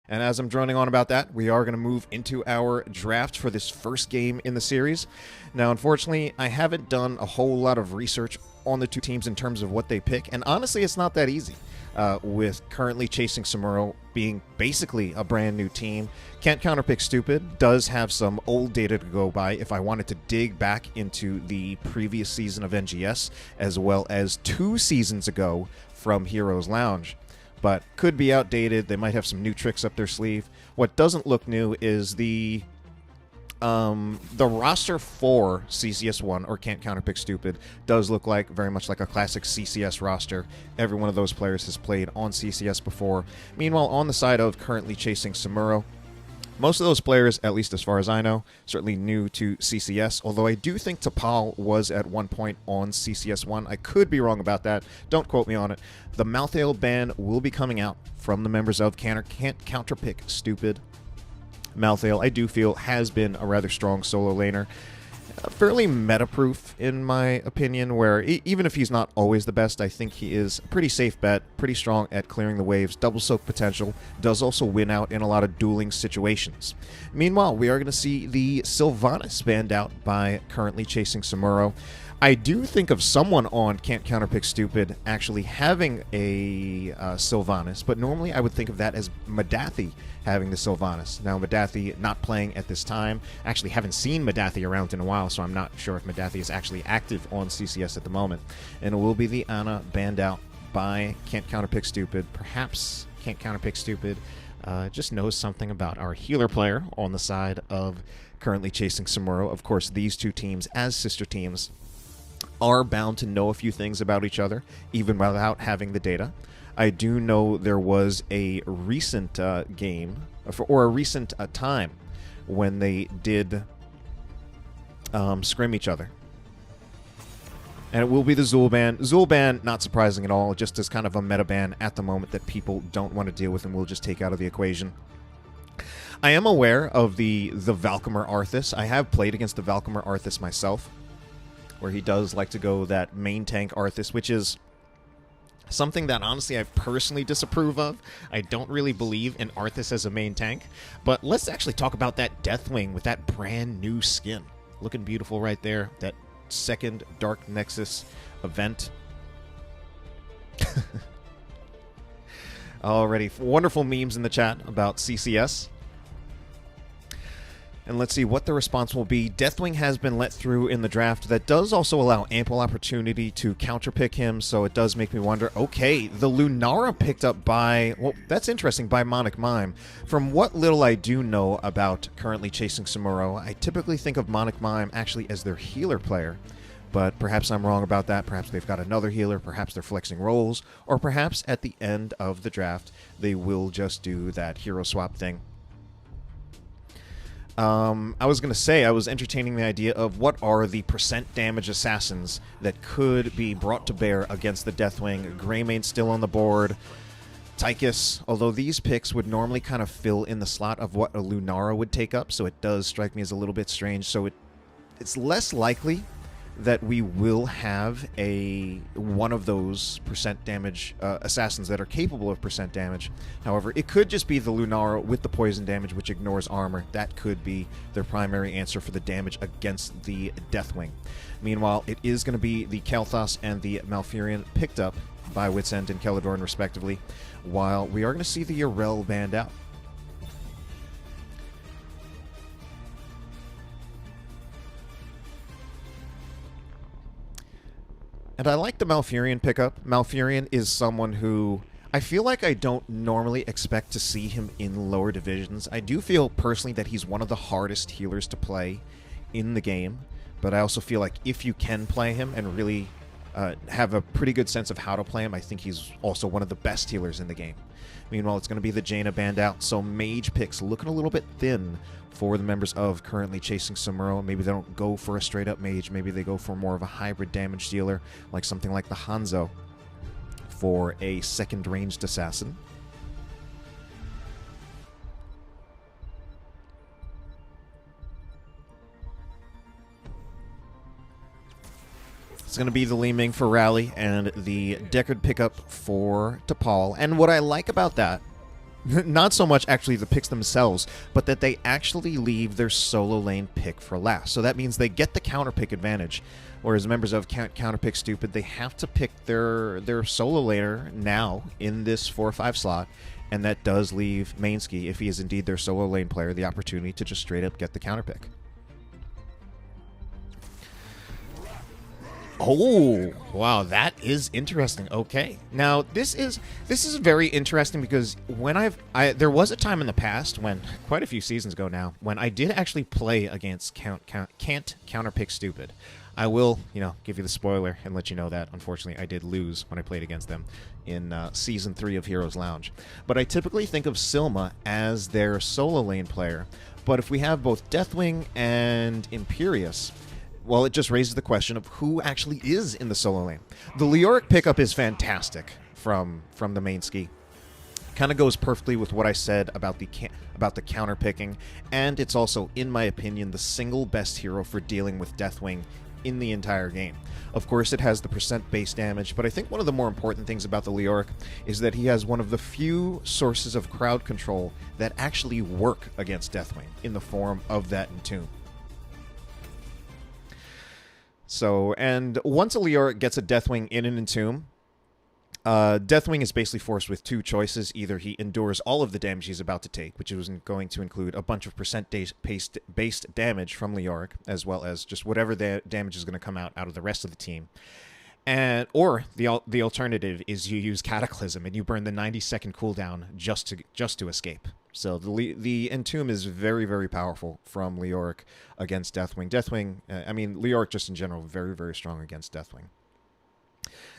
And as I'm droning on about that, we are going to move into our draft for this first game in the series. Now, unfortunately, I haven't done a whole lot of research on the two teams in terms of what they pick, and honestly, it's not that easy. With currently chasing Samuro being basically a brand new team. Can't Counterpick Stupid does have some old data to go by if I wanted to dig back into the previous season of NGS, as well as 2 seasons ago from Heroes Lounge. But could be outdated. They might have some new tricks up their sleeve. What doesn't look new is the roster for CCS1, or Can't Counterpick Stupid, does look like very much like a classic CCS roster. Every one of those players has played on CCS before. Meanwhile, on the side of currently chasing Samuro, most of those players, at least as far as I know, certainly new to CCS, although I do think Tpol was at one point on CCS1. I could be wrong about that. Don't quote me on it. The Malthael ban will be coming out from the members of Can't Counterpick Stupid. Malthael, I do feel, has been a rather strong solo laner. Fairly meta-proof, in my opinion, where even if he's not always the best, I think he is a pretty safe bet, pretty strong at clearing the waves, double soak potential, does also win out in a lot of dueling situations. Meanwhile, we are going to see the Sylvanas banned out by currently chasing Samuro. I do think of someone on Can't Counterpick Stupid actually having a Sylvanas, but normally I would think of that as Madathi having the Sylvanas. Now, Madathi not playing at this time. Actually, haven't seen Madathi around in a while, so I'm not sure if Madathi is actually active on CCS at the moment. And it will be the Ana banned out by Can't Counterpick Stupid. Perhaps Can't Counterpick Stupid just knows something about our healer player on the side of currently chasing Samuro. Of course, these two teams, as sister teams, are bound to know a few things about each other, even without having the data. I do know there was a recent game, or a recent time, when they did scrim each other. And it will be the Zul ban. Zul ban, not surprising at all, just as kind of a meta ban at the moment that people don't want to deal with and will just take out of the equation. I am aware of the Valkamer Arthas. I have played against the Valkamer Arthas myself, where he does like to go that main tank Arthas, which is something that honestly I personally disapprove of. I don't really believe in Arthas as a main tank. But let's actually talk about that Deathwing with that brand new skin. Looking beautiful right there. That second Dark Nexus event. Already wonderful memes in the chat about CCS. And let's see what the response will be. Deathwing has been let through in the draft. That does also allow ample opportunity to counterpick him, so it does make me wonder, okay, the Lunara picked up by, well, that's interesting, by MonicMine. From what little I do know about currently chasing Samuro, I typically think of MonicMine actually as their healer player. But perhaps I'm wrong about that. Perhaps they've got another healer, perhaps they're flexing roles, or perhaps at the end of the draft, they will just do that hero swap thing. I was going to say, I was entertaining the idea of what are the percent damage assassins that could be brought to bear against the Deathwing. Greymane still on the board. Tychus, although these picks would normally kind of fill in the slot of what a Lunara would take up, so it does strike me as a little bit strange. So it's less likely that we will have one of those percent damage assassins that are capable of percent damage. However, it could just be the Lunara with the poison damage, which ignores armor. That could be their primary answer for the damage against the Deathwing. Meanwhile, it is going to be the Kael'thas and the Malfurion picked up by WitsEnd and Keladorn, respectively, while we are going to see the Yarel banned out. And I like the Malfurion pickup. Malfurion is someone who I feel like I don't normally expect to see him in lower divisions. I do feel personally that he's one of the hardest healers to play in the game, but I also feel like if you can play him and really have a pretty good sense of how to play him, I think he's also one of the best healers in the game. Meanwhile, it's going to be the Jaina banned out, so mage picks looking a little bit thin for the members of currently chasing Samuro. Maybe they don't go for a straight-up mage. Maybe they go for more of a hybrid damage dealer, like something like the Hanzo for a second ranged assassin. It's going to be the Li Ming for Raly and the Deckard pickup for Tpol. And what I like about that not so much actually the picks themselves, but that they actually leave their solo lane pick for last. So that means they get the counter pick advantage, whereas members of Counterpick Stupid, they have to pick their solo laner now in this 4 or 5 slot, and that does leave ManeSki, if he is indeed their solo lane player, the opportunity to just straight up get the counter pick. Oh, wow, that is interesting. Okay. Now, this is very interesting because when there was a time in the past, when quite a few seasons ago now, when I did actually play against Can't Counterpick Stupid. I will, give you the spoiler and let you know that, unfortunately, I did lose when I played against them in Season 3 of Heroes Lounge. But I typically think of Silma as their solo lane player. But if we have both Deathwing and Imperius, well, it just raises the question of who actually is in the solo lane. The Leoric pickup is fantastic from the ManeSki. Kind of goes perfectly with what I said about the counter picking, and it's also, in my opinion, the single best hero for dealing with Deathwing in the entire game. Of course, it has the percent base damage, but I think one of the more important things about the Leoric is that he has one of the few sources of crowd control that actually work against Deathwing in the form of that Entomb. So, and once a Leoric gets a Deathwing in an Entomb, Deathwing is basically forced with 2 choices. Either he endures all of the damage he's about to take, which is going to include a bunch of percent-based damage from Leoric, as well as just whatever the damage is going to come out of the rest of the team. Or the alternative is you use Cataclysm and you burn the 90-second cooldown just to escape. So the Entomb is very, very powerful from Leoric against Deathwing. Leoric just in general, very, very strong against Deathwing.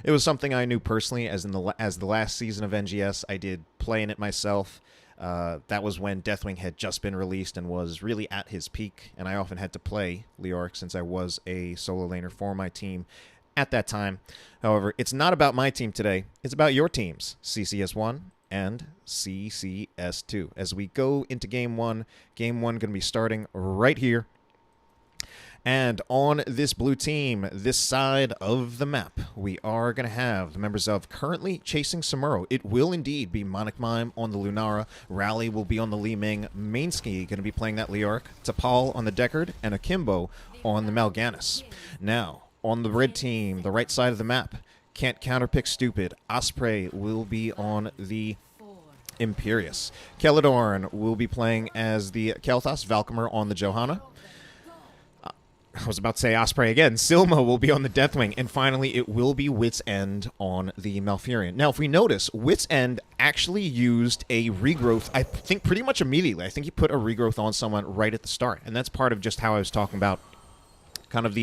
It was something I knew personally as the last season of NGS. I did play in it myself. That was when Deathwing had just been released and was really at his peak, and I often had to play Leoric since I was a solo laner for my team at that time. However, it's not about my team today. It's about your teams, CCS1 and CCS2. As we go into Game 1 going to be starting right here. And on this blue team, this side of the map, we are going to have the members of currently chasing Samuro. It will indeed be MonicMine on the Lunara. Raly will be on the Li Ming. ManeSki going to be playing that Leoric. Tpol on the Deckard. And Akimbo on the Mal'Ganis. Now, on the red team, the right side of the map, Can't Counterpick Stupid. Ossprey will be on the Imperius. Keladorn will be playing as the Kel'Thas. Valkamer on the Johanna. I was about to say Ossprey again. Silma will be on the Deathwing. And finally, it will be WitsEnd on the Malfurion. Now, if we notice, WitsEnd actually used a regrowth, I think, pretty much immediately. I think he put a regrowth on someone right at the start. And that's part of just how I was talking about kind of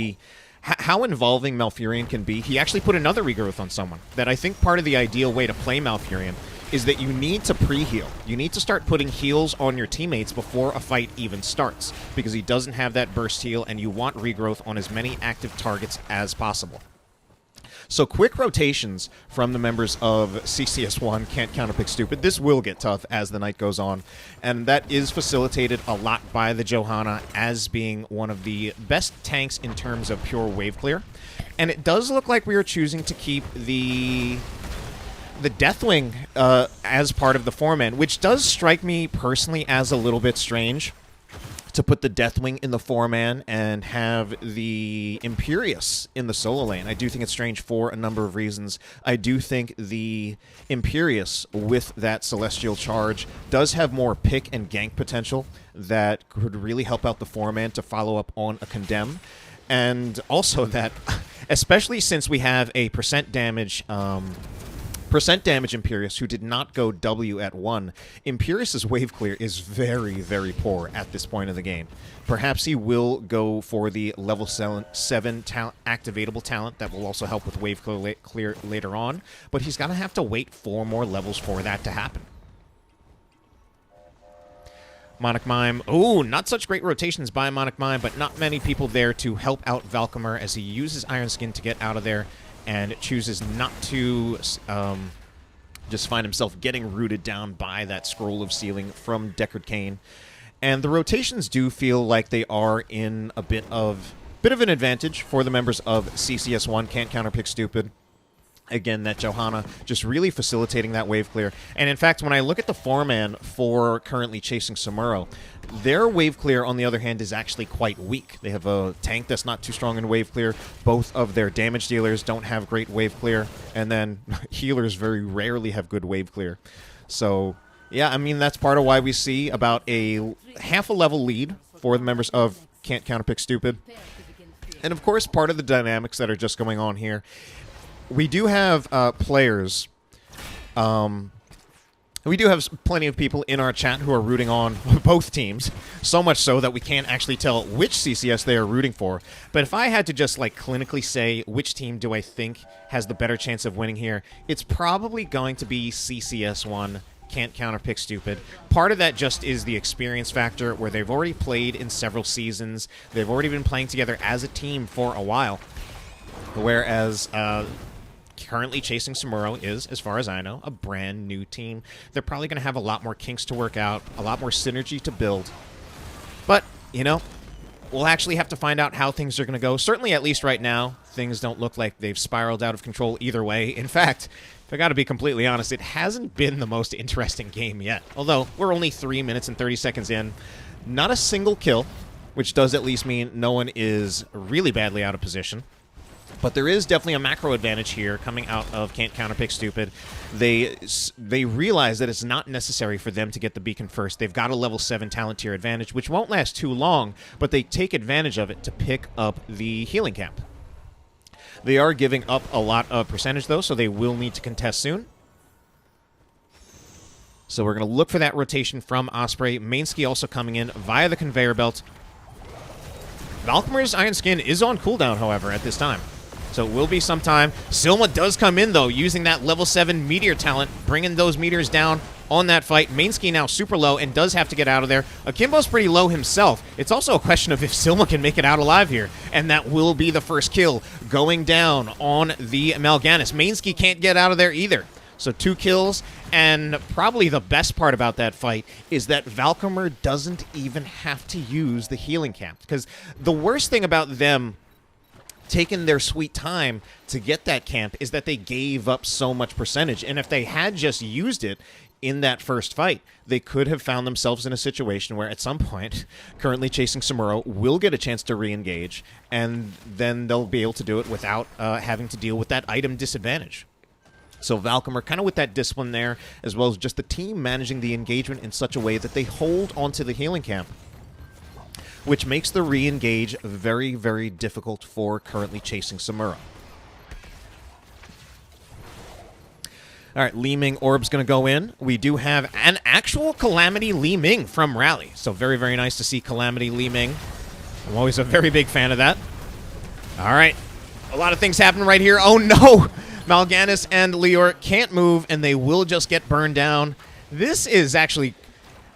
how involving Malfurion can be. He actually put another regrowth on someone. That I think part of the ideal way to play Malfurion is that you need to pre-heal. You need to start putting heals on your teammates before a fight even starts, because he doesn't have that burst heal, and you want regrowth on as many active targets as possible. So quick rotations from the members of CCS1, Can't Counterpick Stupid. This will get tough as the night goes on, and that is facilitated a lot by the Johanna as being one of the best tanks in terms of pure wave clear. And it does look like we are choosing to keep the Deathwing as part of the foreman, which does strike me personally as a little bit strange to put the Deathwing in the foreman and have the Imperius in the solo lane. I do think it's strange for a number of reasons. I do think the Imperius with that Celestial Charge does have more pick and gank potential that could really help out the foreman to follow up on a Condemn. And also that, especially since we have a percent damage Imperius, who did not go W at 1. Imperius's wave clear is very, very poor at this point of the game. Perhaps he will go for the level 7 activatable talent that will also help with wave clear later on, but he's going to have to wait 4 more levels for that to happen. MonicMine. Oh, not such great rotations by MonicMine, but not many people there to help out Valkamer as he uses Iron Skin to get out of there, and chooses not to just find himself getting rooted down by that Scroll of Sealing from Deckard Cain. And the rotations do feel like they are in a bit of an advantage for the members of CCS1, Can't Counterpick Stupid. Again, that Johanna just really facilitating that wave clear. And in fact, when I look at the foreman for currently chasing Samuro, their wave clear, on the other hand, is actually quite weak. They have a tank that's not too strong in wave clear. Both of their damage dealers don't have great wave clear. And then healers very rarely have good wave clear. So, yeah, I mean, that's part of why we see about a half a level lead for the members of Can't Counterpick Stupid. And of course, part of the dynamics that are just going on here, we do have players. We do have plenty of people in our chat who are rooting on both teams, so much so that we can't actually tell which CCS they are rooting for. But if I had to just like clinically say which team do I think has the better chance of winning here, it's probably going to be CCS1. Can't Counterpick Stupid. Part of that just is the experience factor, where they've already played in several seasons. They've already been playing together as a team for a while. Whereas currently chasing Samuro is, as far as I know, a brand new team. They're probably going to have a lot more kinks to work out, a lot more synergy to build. But, you know, we'll actually have to find out how things are going to go. Certainly, at least right now, things don't look like they've spiraled out of control either way. In fact, if I got to be completely honest, it hasn't been the most interesting game yet. Although, we're only 3 minutes and 30 seconds in. Not a single kill, which does at least mean no one is really badly out of position. But there is definitely a macro advantage here coming out of Can't Counterpick Stupid. They realize that it's not necessary for them to get the beacon first. They've got a level 7 talent tier advantage, which won't last too long, but they take advantage of it to pick up the healing camp. They are giving up a lot of percentage, though, so they will need to contest soon. So we're going to look for that rotation from Ossprey. MonicMine also coming in via the conveyor belt. Valkamer's Iron Skin is on cooldown, however, at this time. So it will be some time. Silma does come in, though, using that level 7 meteor talent, bringing those meters down on that fight. MonicMine now super low and does have to get out of there. Akimbo's pretty low himself. It's also a question of if Silma can make it out alive here. And that will be the first kill going down on the Mal'Ganis. MonicMine can't get out of there either. So 2 kills, and probably the best part about that fight is that Valkamer doesn't even have to use the healing camp. Because the worst thing about them taking their sweet time to get that camp is that they gave up so much percentage. And if they had just used it in that first fight, they could have found themselves in a situation where at some point, currently chasing Samuro will get a chance to re-engage, and then they'll be able to do it without having to deal with that item disadvantage. So Valkamer kind of with that discipline there, as well as just the team managing the engagement in such a way that they hold onto the healing camp, which makes the re-engage very, very difficult for currently chasing Samuro. All right, Li Ming Orb's going to go in. We do have an actual Calamity Li Ming from Raly. So very, very nice to see Calamity Li Ming. I'm always a very big fan of that. All right, a lot of things happen right here. Oh, no! Mal'Ganis and Lior can't move, and they will just get burned down. This is actually...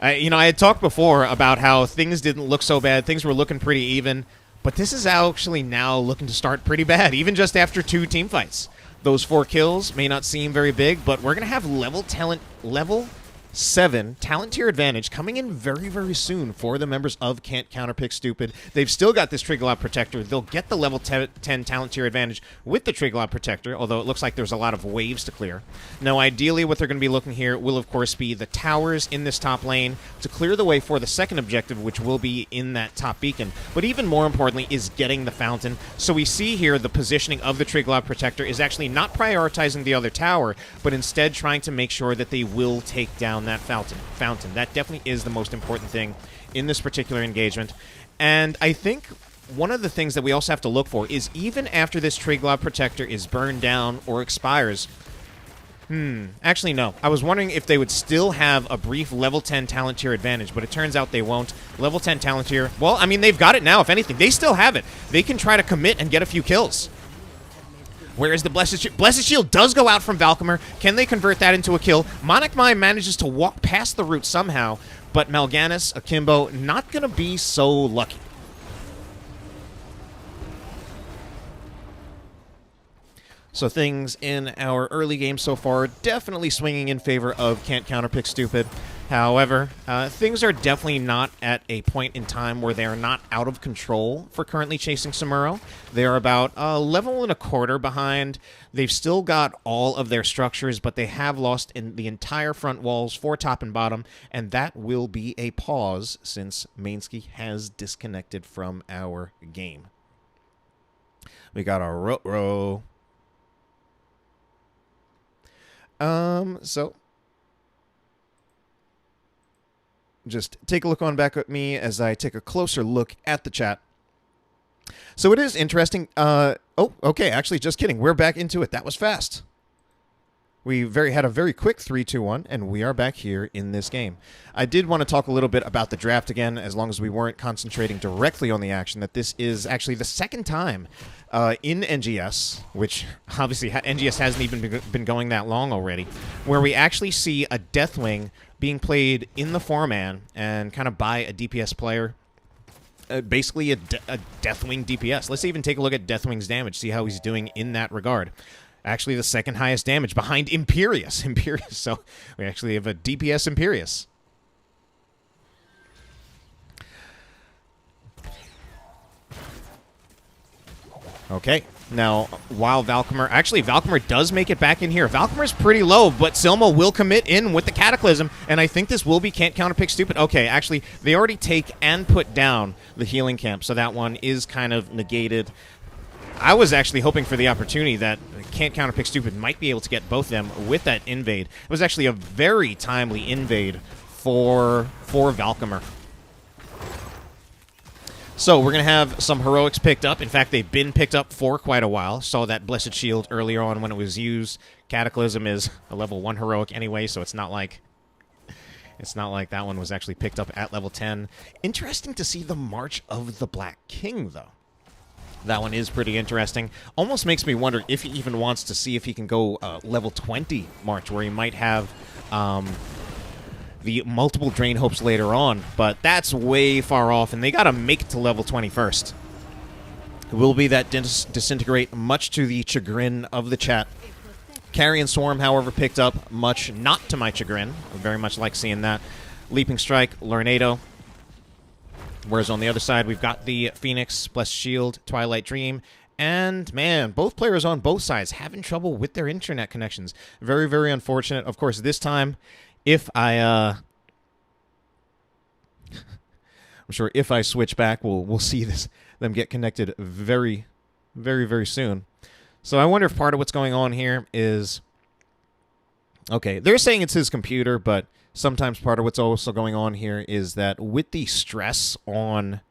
you know, I had talked before about how things didn't look so bad. Things were looking pretty even. But this is actually now looking to start pretty bad, even just after 2 team fights. Those 4 kills may not seem very big, but we're going to have level 7 talent tier advantage coming in very, very soon for the members of Can't Counterpick Stupid. They've still got this Triglob Protector. They'll get the level 10 talent tier advantage with the Triglob Protector, although it looks like there's a lot of waves to clear. Now, ideally, what they're going to be looking here will, of course, be the towers in this top lane to clear the way for the second objective, which will be in that top beacon. But even more importantly is getting the fountain. So we see here the positioning of the Triglob Protector is actually not prioritizing the other tower, but instead trying to make sure that they will take down that fountain. That definitely is the most important thing in this particular engagement. And I think one of the things that we also have to look for is even after this Triglob Protector is burned down or expires... Actually, no. I was wondering if they would still have a brief level 10 talent tier advantage, but it turns out they won't. Level 10 talent tier... Well, I mean, they've got it now, if anything. They still have it. They can try to commit and get a few kills. Whereas the Blessed Shield does go out from Valkamer. Can they convert that into a kill? MonicMine manages to walk past the root somehow, but Mal'Ganis, Akimbo, not going to be so lucky. So things in our early game so far definitely swinging in favor of Can't Counterpick Stupid. However, things are definitely not at a point in time where they are not out of control for currently chasing Samuro. They're about a level and a quarter behind. They've still got all of their structures, but they have lost in the entire front walls for top and bottom, and that will be a pause since ManeSki has disconnected from our game. We got our row. So just take a look on back at me as I take a closer look at the chat. So it is interesting. Oh, okay, actually, just kidding. We're back into it. That was fast. We had a very quick 3-2-1, and we are back here in this game. I did want to talk a little bit about the draft again, as long as we weren't concentrating directly on the action, that this is actually the second time in NGS, which obviously NGS hasn't even been going that long already, where we actually see a Deathwing being played in the 4-man and kind of by a DPS player. Basically a Deathwing DPS. Let's even take a look at Deathwing's damage, see how he's doing in that regard. Actually, the second highest damage behind Imperius. So we actually have a DPS Imperius. Okay, now, while Valkamer does make it back in here. Valkamer's pretty low, but Silma will commit in with the Cataclysm, and I think this will be can't counterpick stupid. Okay, actually, they already take and put down the healing camp, so that one is kind of negated. I was actually hoping for the opportunity that can't counterpick stupid might be able to get both of them with that invade. It was actually a very timely invade for Valkamer. So we're going to have some heroics picked up. In fact, they've been picked up for quite a while. Saw that Blessed Shield earlier on when it was used. Cataclysm is a level 1 heroic anyway, so it's not like that one was actually picked up at level 10. Interesting to see the March of the Black King, though. That one is pretty interesting. Almost makes me wonder if he even wants to see if he can go level 20 March, where he might have the multiple Drain Hopes later on. But that's way far off, and they got to make it to level 20 first. It will be that Disintegrate, much to the chagrin of the chat. Carrion Swarm, however, picked up, much not to my chagrin. I very much like seeing that. Leaping Strike, Lornado. Whereas on the other side, we've got the Phoenix, Blessed Shield, Twilight Dream, and, man, both players on both sides having trouble with their internet connections. Very, very unfortunate. Of course, this time, if I, I'm sure if I switch back, we'll see them get connected very, very, very soon. So I wonder if part of what's going on here is, okay, they're saying it's his computer, but sometimes part of what's also going on here is that with the stress on...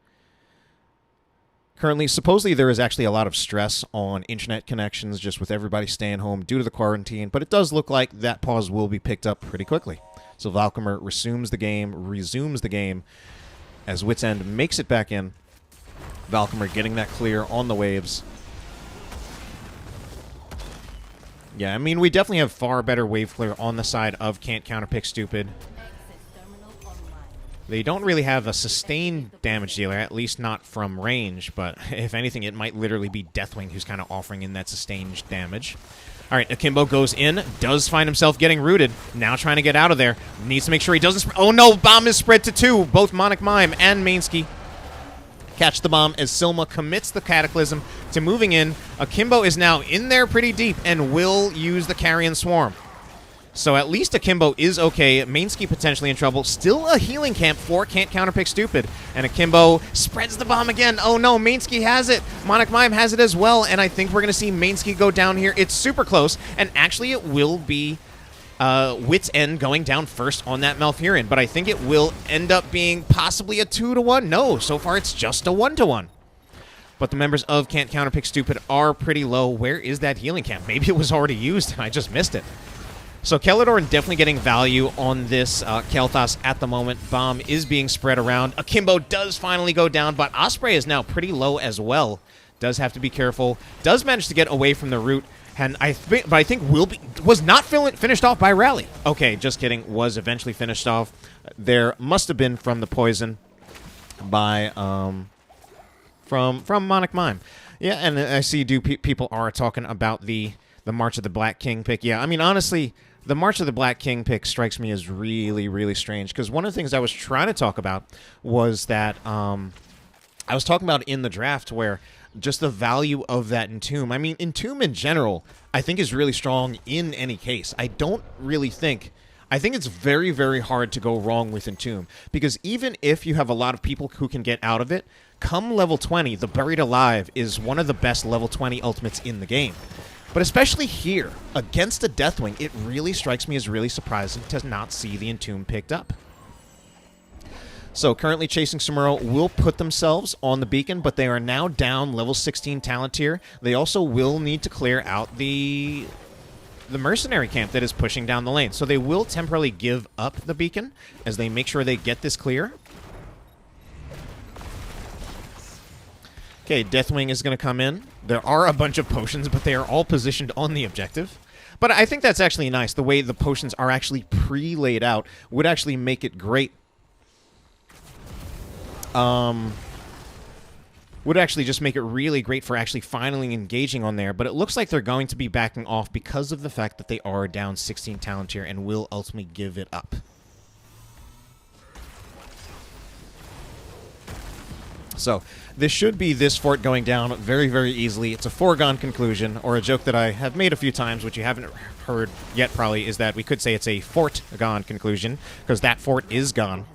Currently, supposedly there is actually a lot of stress on internet connections just with everybody staying home due to the quarantine, but it does look like that pause will be picked up pretty quickly. So Valkamer resumes the game as WitsEnd makes it back in. Valkamer getting that clear on the waves. Yeah, I mean, we definitely have far better wave clear on the side of can't counterpick stupid. They don't really have a sustained damage dealer, at least not from range, but if anything, it might literally be Deathwing who's kind of offering in that sustained damage. All right, Akimbo goes in, does find himself getting rooted, now trying to get out of there. Needs to make sure he doesn't... Oh no, bomb is spread to 2. Both MonicMine and ManeSki catch the bomb as Silma commits the Cataclysm to moving in. Akimbo is now in there pretty deep and will use the Carrion Swarm. So at least Akimbo is okay. ManeSki potentially in trouble. Still a healing camp for can't counterpick stupid. And Akimbo spreads the bomb again. Oh no, ManeSki has it. MonicMine has it as well. And I think we're going to see ManeSki go down here. It's super close. And actually it will be WitsEnd going down first on that Malfurion. But I think it will end up being possibly a 2-to-1. No, so far it's just a 1-to-1. But the members of Can't Counterpick Stupid are pretty low. Where is that healing camp? Maybe it was already used and I just missed it. So Keladorn definitely getting value on this Kel'Thas at the moment. Bomb is being spread around. Akimbo does finally go down, but Ossprey is now pretty low as well. Does have to be careful. Does manage to get away from the root. And I think was not finished off by Raly. Okay, just kidding. Was eventually finished off. There must have been from the poison by from MonicMine. Yeah, and I see people are talking about the March of the Black King pick. Yeah, I mean honestly, The March of the Black King pick strikes me as really, really strange, because one of the things I was trying to talk about was that I was talking about in the draft where just the value of that Entomb. I mean, Entomb in general, I think is really strong in any case. I don't really think... I think it's very, very hard to go wrong with Entomb, because even if you have a lot of people who can get out of it, come level 20, the Buried Alive is one of the best level 20 ultimates in the game. But especially here, against a Deathwing, it really strikes me as really surprising to not see the Entomb picked up. So currently chasing Samuro will put themselves on the beacon, but they are now down level 16 talent tier. They also will need to clear out the mercenary camp that is pushing down the lane. So they will temporarily give up the beacon as they make sure they get this clear. Okay, Deathwing is going to come in. There are a bunch of potions, but they are all positioned on the objective. But I think that's actually nice. The way the potions are actually pre-laid out would actually make it great. Would actually just make it really great for actually finally engaging on there. But it looks like they're going to be backing off because of the fact that they are down 16 talent tier and will ultimately give it up. So this should be this fort going down very, very easily. It's a foregone conclusion, or a joke that I have made a few times, which you haven't heard yet probably, is that we could say it's a fort-gone conclusion, because that fort is gone.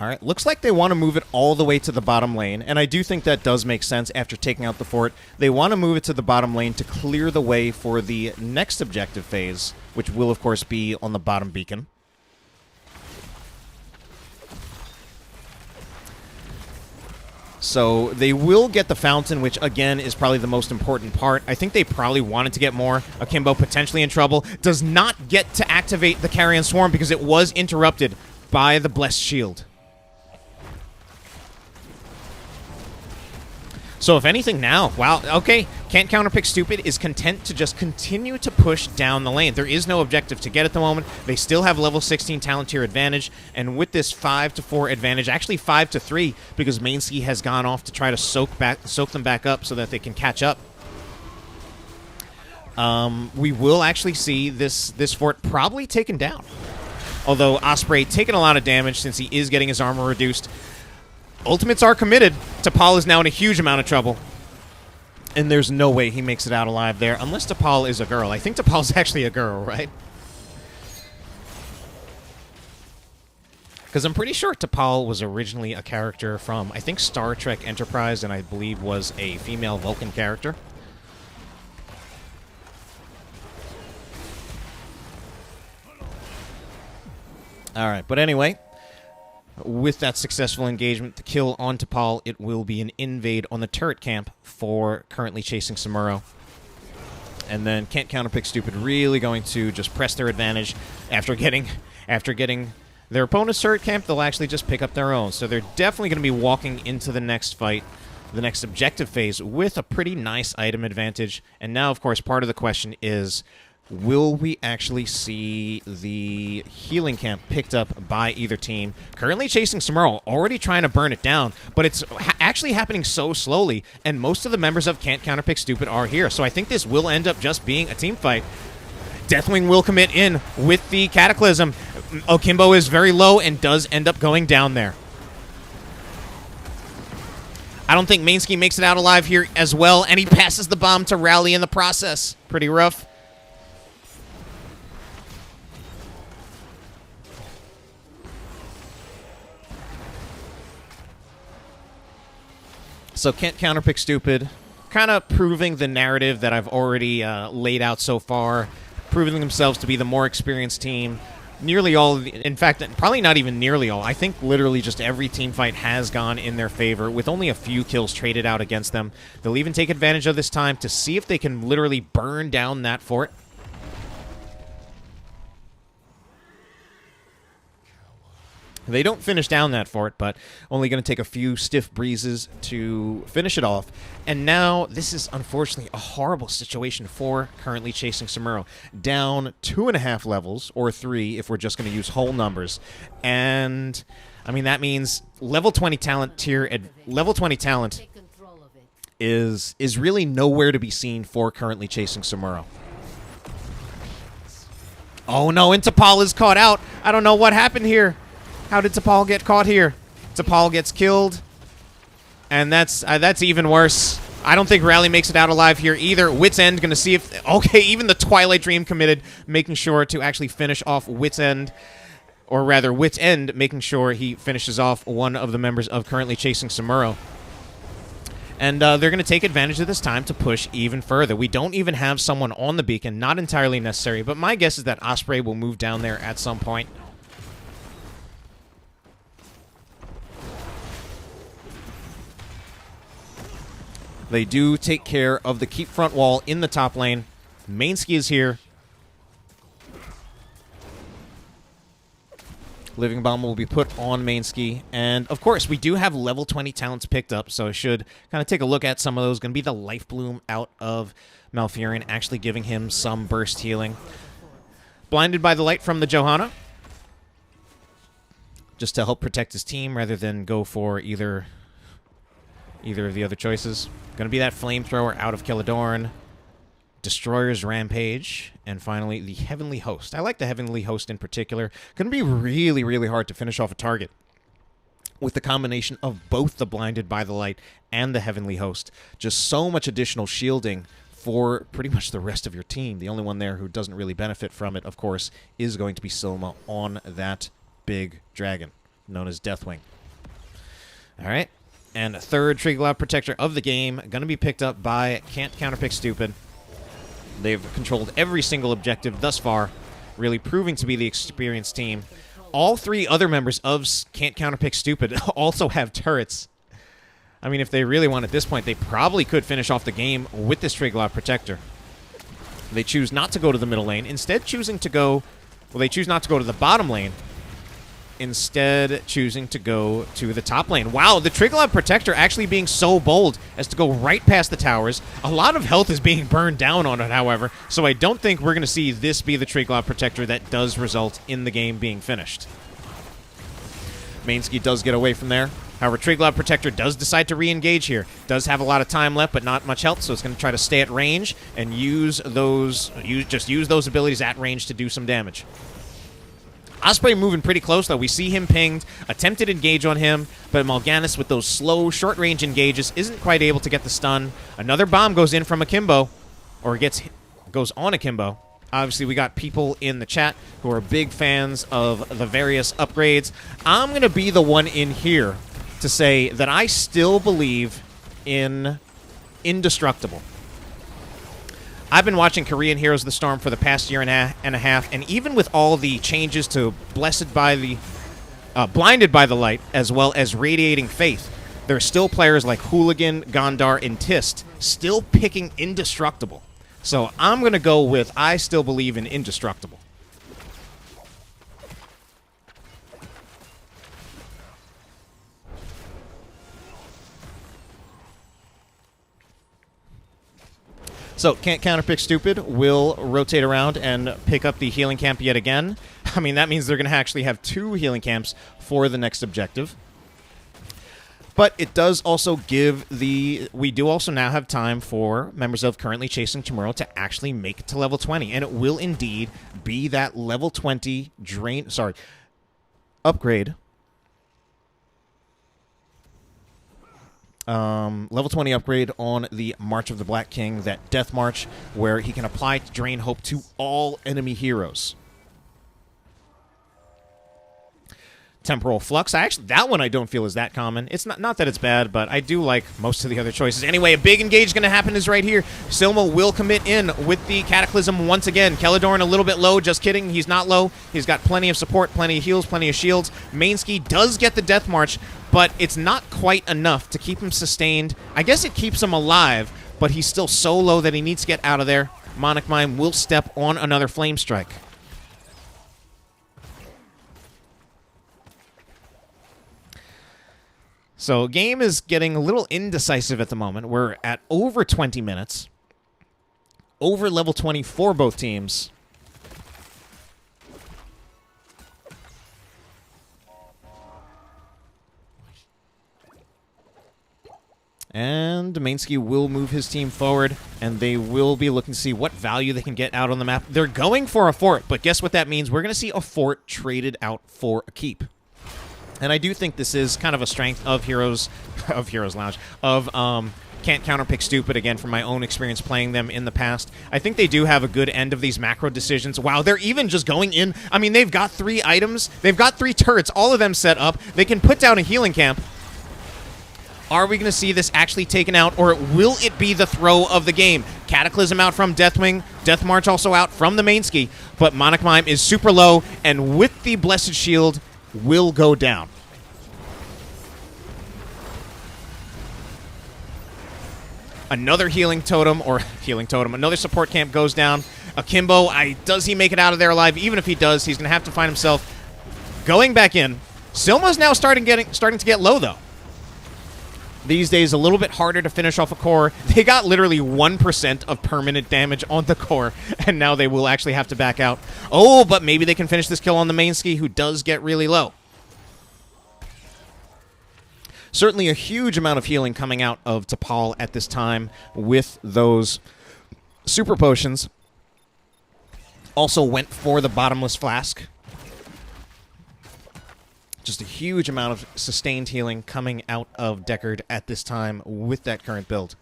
All right, looks like they want to move it all the way to the bottom lane, and I do think that does make sense after taking out the fort. They want to move it to the bottom lane to clear the way for the next objective phase, which will, of course, be on the bottom beacon. So they will get the fountain, which, again, is probably the most important part. I think they probably wanted to get more. Akimbo potentially in trouble. Does not get to activate the Carrion Swarm because it was interrupted by the Blessed Shield. So if anything now, wow, okay, can't counterpick stupid, is content to just continue to push down the lane. There is no objective to get at the moment. They still have level 16 talent tier advantage, and with this 5-4 advantage, actually 5-3, because MonicMine has gone off to try to soak them back up so that they can catch up. We will actually see this fort probably taken down. Although Ossprey taking a lot of damage since he is getting his armor reduced. Ultimates are committed. Tpol is now in a huge amount of trouble. And there's no way he makes it out alive there, unless Tpol is a girl. I think Tpol's actually a girl, right? Because I'm pretty sure Tpol was originally a character from, I think, Star Trek Enterprise, and I believe was a female Vulcan character. Alright, but anyway, with that successful engagement, the kill on Tpol, it will be an invade on the turret camp for currently chasing Samuro. And then can't counterpick stupid, really going to just press their advantage after getting their opponent's turret camp. They'll actually just pick up their own. So they're definitely going to be walking into the next fight, the next objective phase, with a pretty nice item advantage. And now, of course, part of the question is, will we actually see the healing camp picked up by either team? Currently chasing Samuro, already trying to burn it down, but it's actually happening so slowly, and most of the members of Can't Counterpick Stupid are here, so I think this will end up just being a team fight. Deathwing will commit in with the Cataclysm. Akimbo is very low and does end up going down there. I don't think MonicMine makes it out alive here as well, and he passes the bomb to Raly in the process. Pretty rough. So can't counterpick stupid, kind of proving the narrative that I've already laid out so far, proving themselves to be the more experienced team. Nearly all, in fact, probably not even nearly all. I think literally just every team fight has gone in their favor, with only a few kills traded out against them. They'll even take advantage of this time to see if they can literally burn down that fort. They don't finish down that fort, but only going to take a few stiff breezes to finish it off. And now, this is unfortunately a horrible situation for currently chasing Samuro. Down 2.5 levels, or 3 if we're just going to use whole numbers. And, I mean, that means level 20 talent level 20 talent is really nowhere to be seen for currently chasing Samuro. Oh no, and Tpol is caught out. I don't know what happened here. How did Tpol get caught here? Tpol gets killed. And that's even worse. I don't think Raly makes it out alive here either. WitsEnd going to see if... Okay, even the Twilight Dream committed, making sure to actually finish off WitsEnd. Or rather, WitsEnd making sure he finishes off one of the members of currently chasing Samuro. And they're going to take advantage of this time to push even further. We don't even have someone on the beacon. Not entirely necessary, but my guess is that Ossprey will move down there at some point. They do take care of the keep front wall in the top lane. MonicMine is here. Living Bomb will be put on MonicMine. And, of course, we do have level 20 talents picked up, so I should kind of take a look at some of those. Going to be the Life Bloom out of Malfurion, actually giving him some burst healing. Blinded by the Light from the Johanna. Just to help protect his team rather than go for either of the other choices. Going to be that Flamethrower out of Keladorn. Destroyer's Rampage, and finally the Heavenly Host. I like the Heavenly Host in particular. Going to be really, really hard to finish off a target with the combination of both the Blinded by the Light and the Heavenly Host. Just so much additional shielding for pretty much the rest of your team. The only one there who doesn't really benefit from it, of course, is going to be Silma on that big dragon, known as Deathwing. Alright, and a third Triglav Protector of the game, going to be picked up by Can't Counterpick Stupid. They've controlled every single objective thus far, really proving to be the experienced team. All 3 other members of Can't Counterpick Stupid also have turrets. I mean, if they really want at this point, they probably could finish off the game with this Triglav Protector. They choose not to go to the middle lane, instead choosing to go... Well, they choose not to go to the bottom lane, instead choosing to go to the top lane. Wow, the Triglav Protector actually being so bold as to go right past the towers. A lot of health is being burned down on it, however, so I don't think we're going to see this be the Triglav Protector that does result in the game being finished. MonicMine does get away from there. However, Triglav Protector does decide to re-engage here. Does have a lot of time left, but not much health, so it's going to try to stay at range and use those abilities at range to do some damage. Ossprey moving pretty close, though. We see him pinged, attempted engage on him, but Mal'Ganis with those slow, short-range engages isn't quite able to get the stun. Another bomb goes in from Akimbo, or goes on Akimbo. Obviously, we got people in the chat who are big fans of the various upgrades. I'm going to be the one in here to say that I still believe in Indestructible. I've been watching Korean Heroes of the Storm for the past year and a half, and even with all the changes to Blinded by the Light, as well as Radiating Faith, there are still players like Hooligan, Gondar, and Tist still picking Indestructible. So I'm going to go with I still believe in Indestructible. So, Can't Counterpick Stupid will rotate around and pick up the healing camp yet again. I mean, that means they're going to actually have 2 healing camps for the next objective. But it does also give the... We do also now have time for members of currently chasing Samuro to actually make it to level 20. And it will indeed be that level 20 upgrade. Level 20 upgrade on the March of the Black King, that Death March, where he can apply Drain Hope to all enemy heroes. Temporal Flux. That one I don't feel is that common. It's not that it's bad, but I do like most of the other choices. Anyway, a big engage going to happen is right here. Silma will commit in with the Cataclysm once again. Keladorn a little bit low. Just kidding. He's not low. He's got plenty of support, plenty of heals, plenty of shields. MonicMine does get the Death March, but it's not quite enough to keep him sustained. I guess it keeps him alive, but he's still so low that he needs to get out of there. MonicMine will step on another Flame Strike. So game is getting a little indecisive at the moment. We're at over 20 minutes. Over level 20 for both teams. And themayneski will move his team forward, and they will be looking to see what value they can get out on the map. They're going for a fort, but guess what that means? We're going to see a fort traded out for a keep. And I do think this is kind of a strength of Heroes Lounge, of Can't Counterpick Stupid, again, from my own experience playing them in the past. I think they do have a good end of these macro decisions. Wow, they're even just going in. I mean, they've got 3 items. They've got 3 turrets, all of them set up. They can put down a healing camp. Are we going to see this actually taken out, or will it be the throw of the game? Cataclysm out from Deathwing, Death March also out from themayneski, but MonicMine is super low, and with the Blessed Shield, will go down. Another healing totem, another support camp goes down. Akimbo, does he make it out of there alive? Even if he does, he's going to have to find himself going back in. Silma's now starting to get low, though. These days, a little bit harder to finish off a core. They got literally 1% of permanent damage on the core, and now they will actually have to back out. Oh, but maybe they can finish this kill on themayneski, who does get really low. Certainly a huge amount of healing coming out of Tpol at this time with those super potions. Also went for the bottomless flask. Just a huge amount of sustained healing coming out of Deckard at this time with that current build.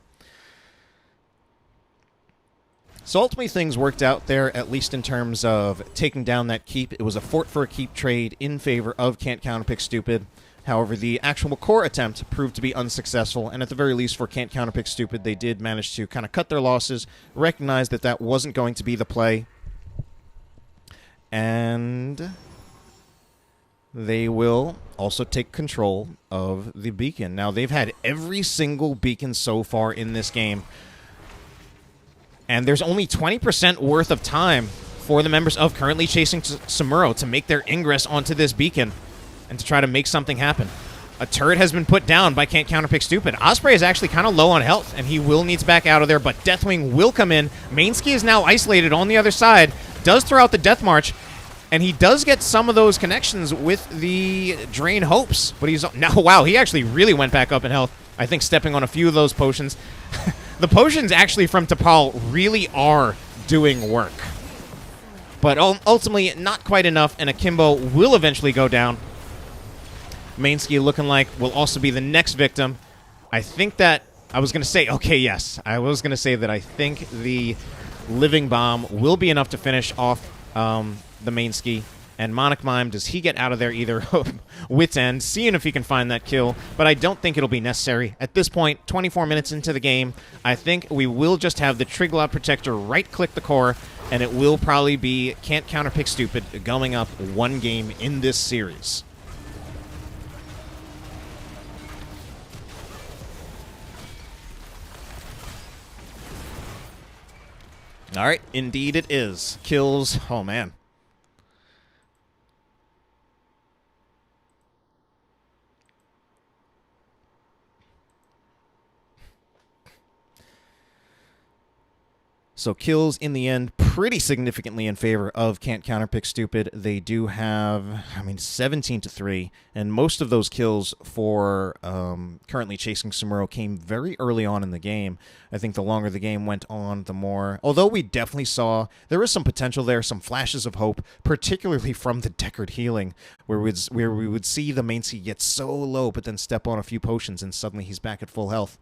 So ultimately things worked out there, at least in terms of taking down that keep. It was a fort for a keep trade in favor of Can't Counterpick Stupid. However, the actual core attempt proved to be unsuccessful, and at the very least for Can't Counterpick Stupid, they did manage to kind of cut their losses, recognize that that wasn't going to be the play, and they will also take control of the beacon. Now, they've had every single beacon so far in this game, and there's only 20% worth of time for the members of Currently Chasing Samuro to make their ingress onto this beacon and to try to make something happen. A turret has been put down by Can't Counterpick Stupid. Ossprey is actually kind of low on health, and he will need to back out of there, but Deathwing will come in. themayneski is now isolated on the other side, does throw out the Death March, and he does get some of those connections with the Drain Hopes. But he's... Now, wow, he actually really went back up in health. I think stepping on a few of those potions. The potions actually from Tpol really are doing work. But ultimately, not quite enough, and Akimbo will eventually go down. themayneski looking like will also be the next victim. I think that... I was going to say... Okay, yes. I was going to say that I think the Living Bomb will be enough to finish off themayneski. And MonicMine, does he get out of there either? WitsEnd, seeing if he can find that kill, but I don't think it'll be necessary. At this point, 24 minutes into the game, I think we will just have the Triglaud Protector right-click the core, and it will probably be Can't Counterpick Stupid going up 1 game in this series. All right, indeed it is. Kills, oh man. So kills, in the end, pretty significantly in favor of Can't Counterpick Stupid. They do have, 17-3, and most of those kills for Currently Chasing Samuro came very early on in the game. I think the longer the game went on, the more... Although we definitely saw... There is some potential there, some flashes of hope, particularly from the Deckard healing, where we would see themayneski get so low, but then step on a few potions, and suddenly he's back at full health.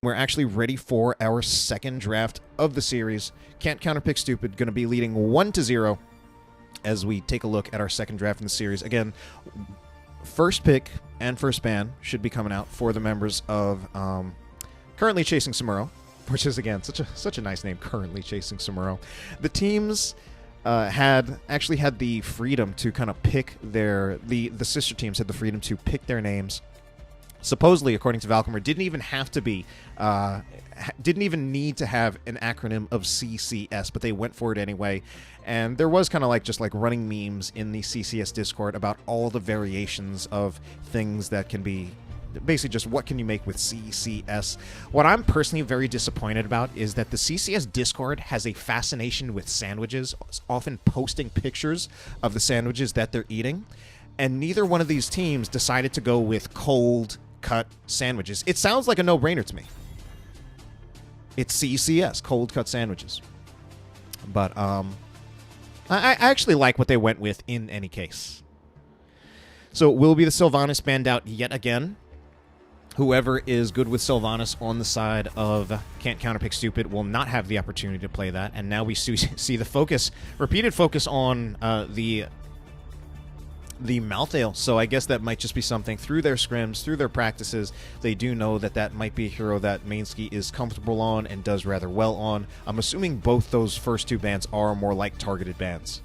We're actually ready for our second draft of the series. Can't Counterpick Stupid going to be leading 1-0 as we take a look at our second draft in the series. Again, first pick and first ban should be coming out for the members of Currently Chasing Samuro, which is, again, such a nice name, Currently Chasing Samuro. The teams had the freedom to kind of pick their... The sister teams had the freedom to pick their names. Supposedly, according to Valkamer, didn't even need to have an acronym of CCS, but they went for it anyway. And there was kind of just running memes in the CCS Discord about all the variations of things that can be basically just what can you make with CCS. What I'm personally very disappointed about is that the CCS Discord has a fascination with sandwiches, often posting pictures of the sandwiches that they're eating, and neither one of these teams decided to go with cold cut sandwiches. It sounds like a no-brainer to me. It's CCS, cold cut sandwiches. But I actually like what they went with in any case. So it will be the Sylvanas banned out yet again. Whoever is good with Sylvanas on the side of Can't Counterpick Stupid will not have the opportunity to play that. And now we see the focus, repeated focus on the Malthael. So I guess that might just be something through their scrims, through their practices. They do know that that might be a hero that Mainski is comfortable on and does rather well on. I'm assuming both those first two bans are more like targeted bans.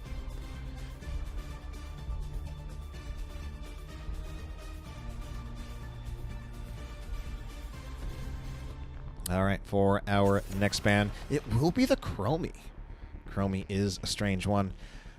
All right, for our next ban, it will be the Chromie. Chromie is a strange one.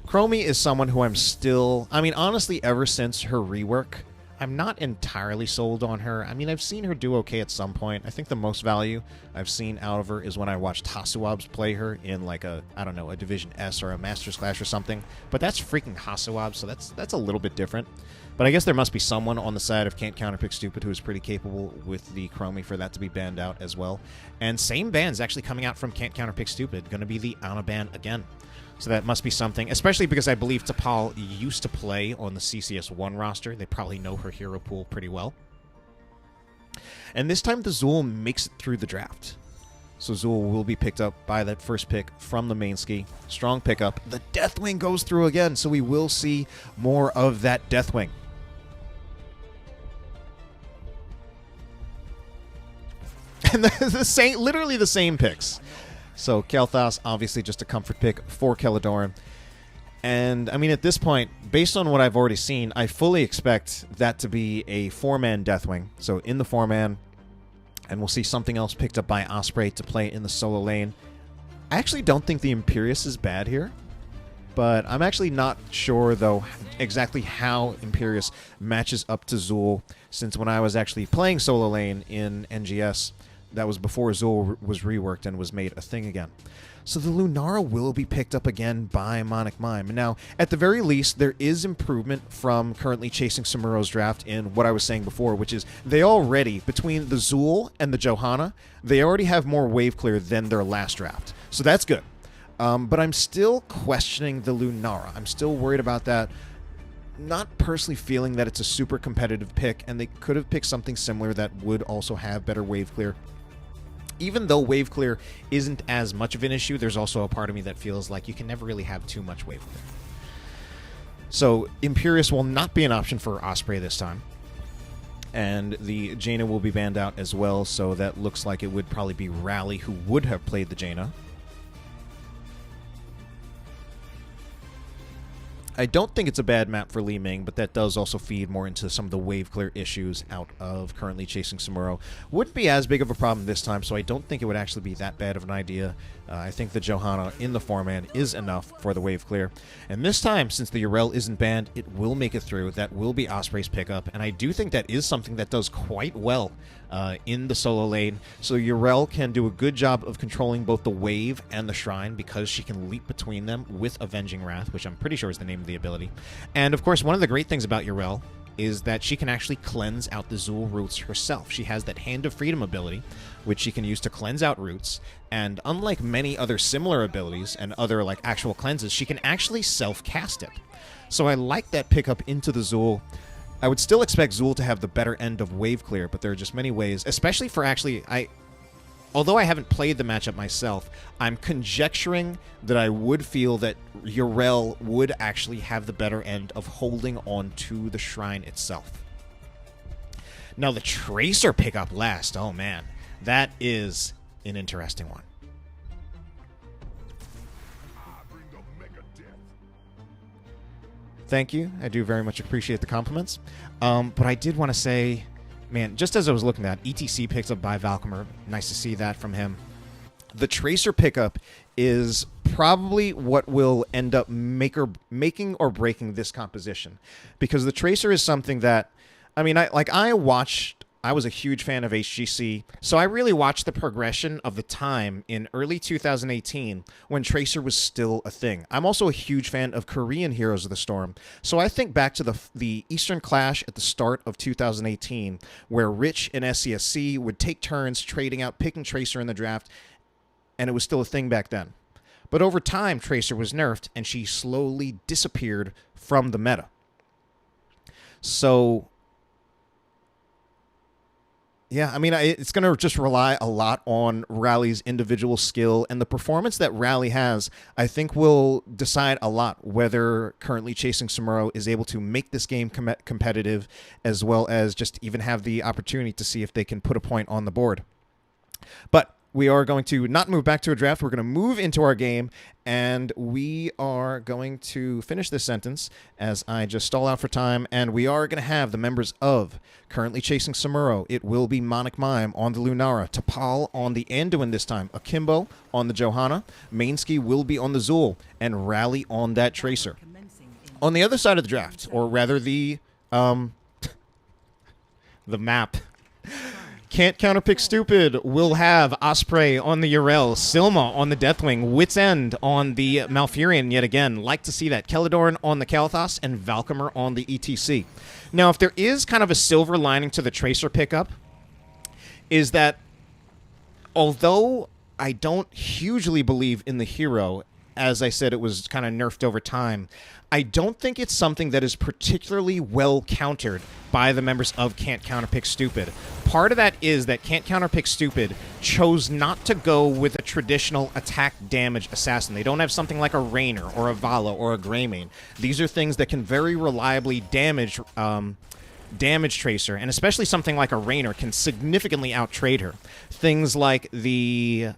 Chromie is someone who I'm still... I mean, honestly, ever since her rework, I'm not entirely sold on her. I mean, I've seen her do okay at some point. I think the most value I've seen out of her is when I watched Hasuabs play her in, like, a, I don't know, a Division S or a Masters Clash or something. But that's freaking Hasuabs, so that's a little bit different. But I guess there must be someone on the side of Can't Counterpick Stupid who is pretty capable with the Chromie for that to be banned out as well. And same ban's actually coming out from Can't Counterpick Stupid, going to be the Ana ban again. So that must be something, especially because I believe Tpol used to play on the CCS1 roster. They probably know her hero pool pretty well. And this time the Zul makes it through the draft. So Zul will be picked up by that first pick from the mainski. Strong pickup. The Deathwing goes through again, so we will see more of that Deathwing. And the same, literally the same picks. So Kael'thas, obviously just a comfort pick for Keladorn. And, I mean, at this point, based on what I've already seen, I fully expect that to be a 4-man Deathwing. So in the 4-man, and we'll see something else picked up by Ossprey to play in the solo lane. I actually don't think the Imperious is bad here, but I'm actually not sure, though, exactly how Imperious matches up to Zul, since when I was actually playing solo lane in NGS, that was before Zul was reworked and was made a thing again. So the Lunara will be picked up again by MonicMine. Now, at the very least, there is improvement from currently chasing Samuro's draft in what I was saying before, which is they already, between the Zul and the Johanna, they already have more wave clear than their last draft. So that's good. But I'm still questioning the Lunara. I'm still worried about that. Not personally feeling that it's a super competitive pick, and they could have picked something similar that would also have better wave clear. Even though wave clear isn't as much of an issue, there's also a part of me that feels like you can never really have too much wave clear. So Imperious will not be an option for Ossprey this time. And the Jaina will be banned out as well, so that looks like it would probably be Raly who would have played the Jaina. I don't think it's a bad map for Li Ming, but that does also feed more into some of the wave clear issues out of currently chasing Samuro. Wouldn't be as big of a problem this time, so I don't think it would actually be that bad of an idea. I think the Johanna in the 4-man is enough for the wave clear. And this time, since the Urel isn't banned, it will make it through. That will be Osprey's pickup, and I do think that is something that does quite well in the solo lane. So Urel can do a good job of controlling both the wave and the shrine because she can leap between them with Avenging Wrath, which I'm pretty sure is the name of the ability. And of course, one of the great things about Urel is that she can actually cleanse out the Zul roots herself. She has that Hand of Freedom ability, which she can use to cleanse out roots, and unlike many other similar abilities and other like actual cleanses, she can actually self-cast it. So I like that pickup into the Zul. I would still expect Zul to have the better end of wave clear, but there are just many ways, especially for actually, although I haven't played the matchup myself, I'm conjecturing that I would feel that Urel would actually have the better end of holding on to the shrine itself. Now, the Tracer pickup last, oh man, that is an interesting one. Thank you. I do very much appreciate the compliments. But I did want to say, man, just as I was looking at ETC picks up by Valkamer, nice to see that from him. The Tracer pickup is probably what will end up making or breaking this composition, because the Tracer is something that, I mean, I watched I was a huge fan of HGC, so I really watched the progression of the time in early 2018 when Tracer was still a thing. I'm also a huge fan of Korean Heroes of the Storm, so I think back to the Eastern Clash at the start of 2018, where Rich and SCSC would take turns trading out, picking Tracer in the draft, and it was still a thing back then. But over time, Tracer was nerfed, and she slowly disappeared from the meta. So, yeah, I mean, it's going to just rely a lot on Raly's individual skill, and the performance that Raly has, I think, will decide a lot whether currently chasing Samuro is able to make this game competitive, as well as just even have the opportunity to see if they can put a point on the board. But we are going to not move back to a draft. We're going to move into our game, and we are going to finish this sentence as I just stall out for time, and we are going to have the members of currently chasing Samuro. It will be MonicMine on the Lunara, Tpol on the Anduin this time, Akimbo on the Johanna, Mainski will be on the Zul, and Raly on that Tracer. On the other side of the draft, or rather the map, Can't Counterpick Stupid will have Ossprey on the Urel, Silma on the Deathwing, WitsEnd on the Malfurion yet again. Like to see that. Keladorn on the Kalthos, and Valkamer on the ETC. Now, if there is kind of a silver lining to the Tracer pickup, is that although I don't hugely believe in the hero, as I said, it was kind of nerfed over time, I don't think it's something that is particularly well countered by the members of Can't Counterpick Stupid. Part of that is that Can't Counterpick Stupid chose not to go with a traditional attack damage assassin. They don't have something like a Rainer or a Vala or a Greymane. These are things that can very reliably damage Tracer, and especially something like a Rainer can significantly out-trade her. Things like the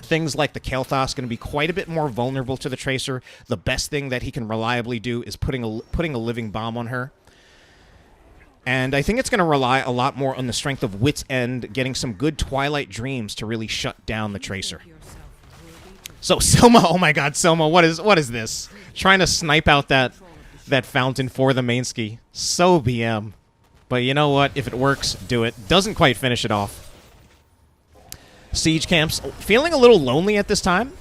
Kalthos going to be quite a bit more vulnerable to the Tracer. The best thing that he can reliably do is putting a living bomb on her. And I think it's going to rely a lot more on the strength of WitsEnd getting some good Twilight Dreams to really shut down the Tracer. So Silma, oh my god, Silma, what is this? Trying to snipe out that fountain for the mainski. So BM. But you know what? If it works, do it. Doesn't quite finish it off. Siege camps, feeling a little lonely at this time.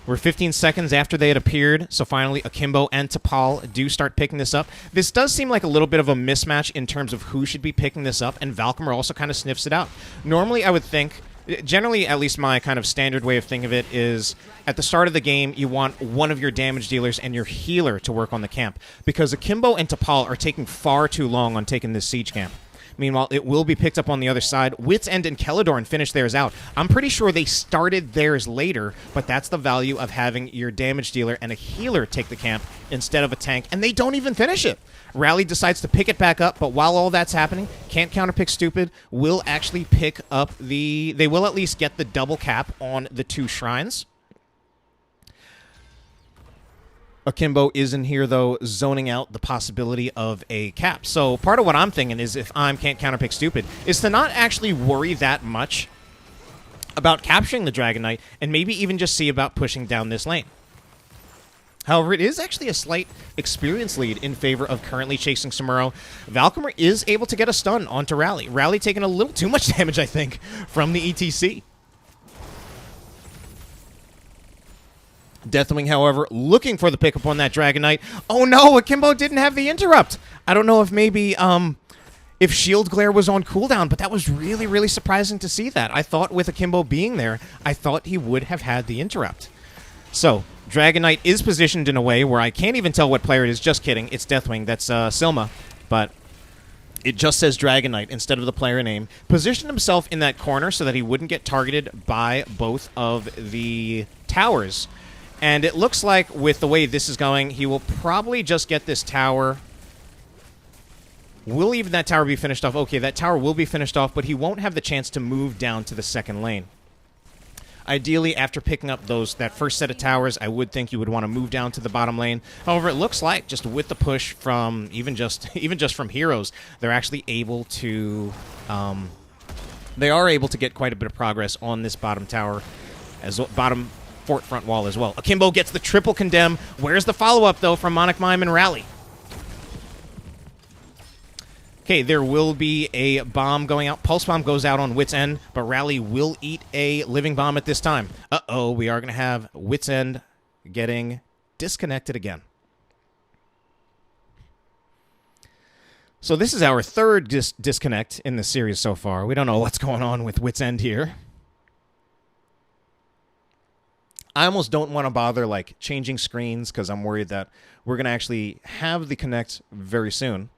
We're 15 seconds after they had appeared, so finally Akimbo and Tpol do start picking this up. This does seem like a little bit of a mismatch in terms of who should be picking this up, and Valkamer also kind of sniffs it out. Normally, I would think, generally, at least my kind of standard way of thinking of it is, at the start of the game, you want one of your damage dealers and your healer to work on the camp, because Akimbo and Tpol are taking far too long on taking this siege camp. Meanwhile, it will be picked up on the other side. WitsEnd and Keladorn finished theirs out. I'm pretty sure they started theirs later, but that's the value of having your damage dealer and a healer take the camp instead of a tank, and they don't even finish it. Raly decides to pick it back up, but while all that's happening, Can't Counterpick Stupid will actually pick up the... They will at least get the double cap on the two shrines. Akimbo is in here, though, zoning out the possibility of a cap. So part of what I'm thinking is, if I'm Can't Counterpick Stupid, is to not actually worry that much about capturing the Dragonknight, and maybe even just see about pushing down this lane. However, it is actually a slight experience lead in favor of currently chasing Samuro. Valkamer is able to get a stun onto Raly. Raly taking a little too much damage, I think, from the ETC. Deathwing, however, looking for the pickup on that Dragonknight. Oh no, Akimbo didn't have the interrupt. I don't know if maybe if Shield Glare was on cooldown, but that was really, really surprising to see that. I thought with Akimbo being there, I thought he would have had the interrupt. So, Dragonknight is positioned in a way where I can't even tell what player it is. Just kidding, it's Deathwing. That's Silma, but it just says Dragonknight instead of the player name. Positioned himself in that corner so that he wouldn't get targeted by both of the towers. And it looks like, with the way this is going, he will probably just get this tower. Will even that tower be finished off? Okay, that tower will be finished off, but he won't have the chance to move down to the second lane. Ideally, after picking up that first set of towers, I would think you would want to move down to the bottom lane. However, it looks like, just with the push from even just from heroes, they're actually able to they are able to get quite a bit of progress on this bottom tower, bottom fort front wall as well. Akimbo gets the triple condemn. Where's the follow-up, though, from MonicMine and Raly? Okay, there will be a bomb going out. Pulse bomb goes out on WitsEnd, but Raly will eat a living bomb at this time. Uh-oh, we are going to have WitsEnd getting disconnected again. So this is our third disconnect in the series so far. We don't know what's going on with WitsEnd here. I almost don't want to bother like changing screens because I'm worried that we're going to actually have the connect very soon.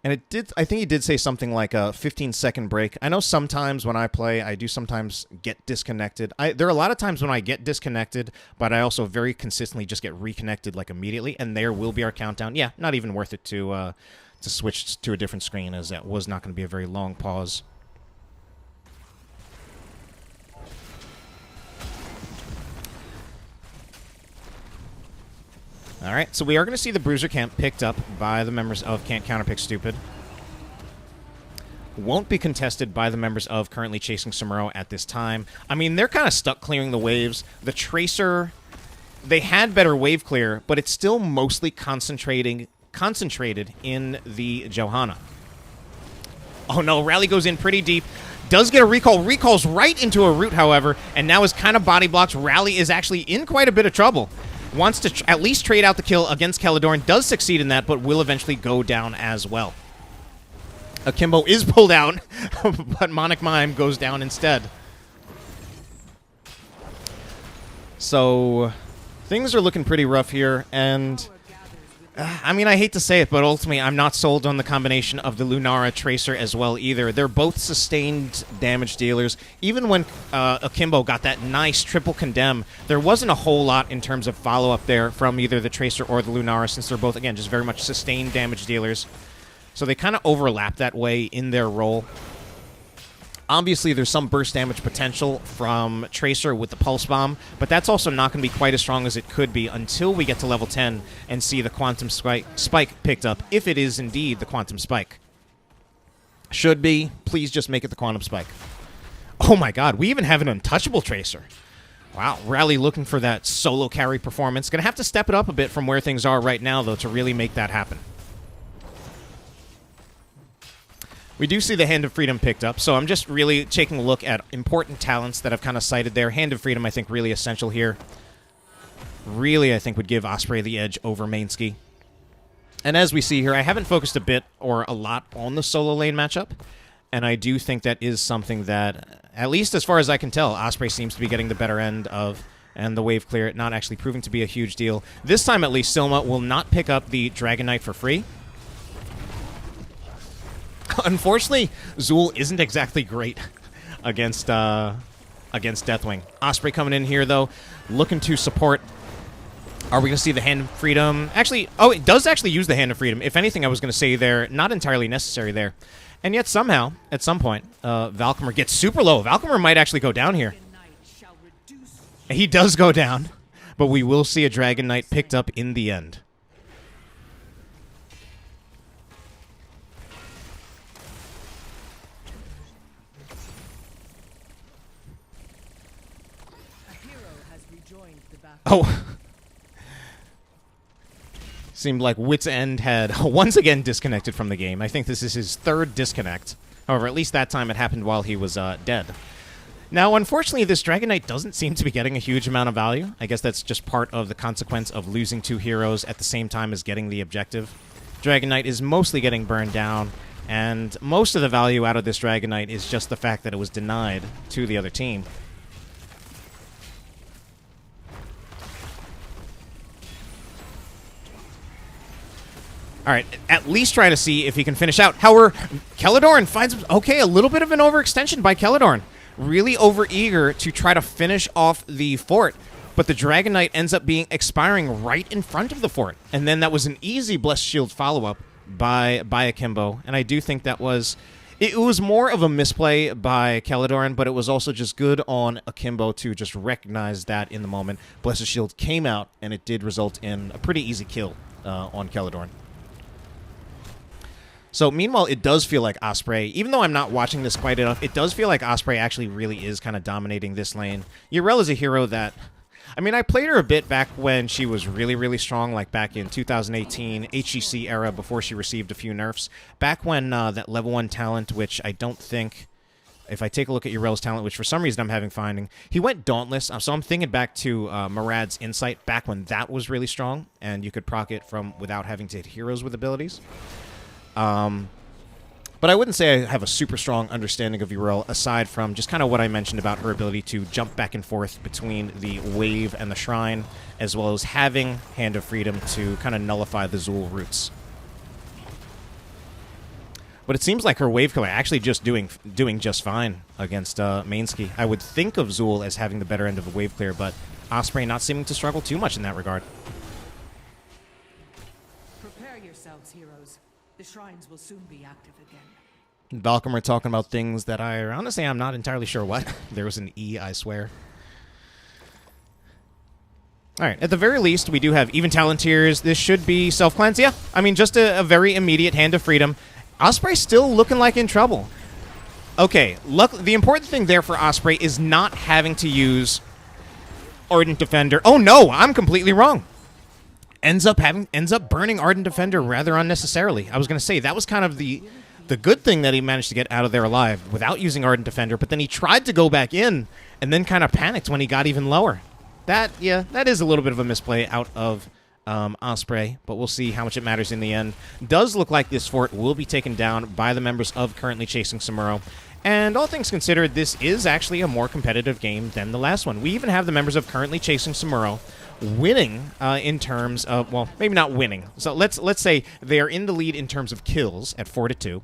And it did. I think he did say something like a 15-second break. I know sometimes when I play, I do sometimes get disconnected. There are a lot of times when I get disconnected, but I also very consistently just get reconnected like immediately. And there will be our countdown. Yeah, not even worth it to switch to a different screen, as that was not going to be a very long pause. All right, so we are going to see the Bruiser camp picked up by the members of Can't Counterpick Stupid. Won't be contested by the members of currently chasing Samuro at this time. I mean, they're kind of stuck clearing the waves. The Tracer, they had better wave clear, but it's still mostly concentrated in the Johanna. Oh no, Raly goes in pretty deep. Does get a recall. Recalls right into a root, however, and now is kind of body blocked. Raly is actually in quite a bit of trouble. Wants to at least trade out the kill against Keladorn. Does succeed in that, but will eventually go down as well. Akimbo is pulled out, but MonicMine goes down instead. So things are looking pretty rough here, and I mean, I hate to say it, but ultimately I'm not sold on the combination of the Lunara Tracer as well either. They're both sustained damage dealers. Even when Akimbo got that nice triple condemn, there wasn't a whole lot in terms of follow-up there from either the Tracer or the Lunara, since they're both, again, just very much sustained damage dealers. So they kind of overlap that way in their role. Obviously, there's some burst damage potential from Tracer with the Pulse Bomb, but that's also not going to be quite as strong as it could be until we get to level 10 and see the Quantum Spike picked up, if it is indeed the Quantum Spike. Should be. Please just make it the Quantum Spike. Oh my god, we even have an untouchable Tracer. Wow, Raly looking for that solo carry performance. Going to have to step it up a bit from where things are right now, though, to really make that happen. We do see the Hand of Freedom picked up, so I'm just really taking a look at important talents that I've kind of cited there. Hand of Freedom, I think, really essential here. Really, I think, would give Ossprey the edge over MonicMine. And as we see here, I haven't focused a bit or a lot on the solo lane matchup, and I do think that is something that, at least as far as I can tell, Ossprey seems to be getting the better end of, and the wave clear, not actually proving to be a huge deal. This time, at least, Silma will not pick up the Dragonknight for free. Unfortunately, Zool isn't exactly great against Deathwing. Ossprey coming in here, though, looking to support. Are we going to see the Hand of Freedom? Actually, oh, it does actually use the Hand of Freedom. If anything, I was going to say there, not entirely necessary there. And yet, somehow, at some point, Valkamer gets super low. Valkamer might actually go down here. He does go down, but we will see a Dragonknight picked up in the end. Oh. Seemed like WitsEnd had once again disconnected from the game. I think this is his third disconnect. However, at least that time it happened while he was dead. Now, unfortunately, this Dragonknight doesn't seem to be getting a huge amount of value. I guess that's just part of the consequence of losing two heroes at the same time as getting the objective. Dragonknight is mostly getting burned down, and most of the value out of this Dragonknight is just the fact that it was denied to the other team. All right, at least try to see if he can finish out. However, Keladorn finds, okay, a little bit of an overextension by Keladorn. Really overeager to try to finish off the fort, but the Dragonknight ends up expiring right in front of the fort. And then that was an easy Blessed Shield follow-up by Akimbo, and I do think that was... It was more of a misplay by Keladorn, but it was also just good on Akimbo to just recognize that in the moment. Blessed Shield came out, and it did result in a pretty easy kill on Keladorn. So, meanwhile, it does feel like Ossprey, even though I'm not watching this quite enough, it does feel like Ossprey actually really is kind of dominating this lane. Yrel is a hero that I mean, I played her a bit back when she was really, really strong, like back in 2018, HGC era, before she received a few nerfs. Back when that level 1 talent, which I don't think, if I take a look at Urel's talent, which for some reason I'm having finding, he went Dauntless, so I'm thinking back to Murad's Insight, back when that was really strong, and you could proc it from without having to hit heroes with abilities. But I wouldn't say I have a super strong understanding of Urel, aside from just kind of what I mentioned about her ability to jump back and forth between the Wave and the Shrine, as well as having Hand of Freedom to kind of nullify the Zul roots. But it seems like her Wave killer actually just doing just fine against MonicMine. I would think of Zul as having the better end of a Wave clear, but Ossprey not seeming to struggle too much in that regard. Prepare yourselves, heroes. The shrines will soon be active again. Valkamer talking about things that honestly I'm not entirely sure what. There was an E, I swear. Alright, at the very least, we do have even Talonteers. This should be self-cleanse. Yeah, I mean, just a very immediate Hand of Freedom. Osprey still looking like in trouble. Okay, the important thing there for Osprey is not having to use Ardent Defender. Oh no, I'm completely wrong. Ends up burning Ardent Defender rather unnecessarily. I was going to say, that was kind of the good thing that he managed to get out of there alive without using Ardent Defender, but then he tried to go back in and then kind of panicked when he got even lower. That is a little bit of a misplay out of Ossprey, but we'll see how much it matters in the end. Does look like this fort will be taken down by the members of Currently Chasing Samuro. And all things considered, this is actually a more competitive game than the last one. We even have the members of Currently Chasing Samuro winning in terms of, well, maybe not winning. So let's say they are in the lead in terms of kills at 4-2.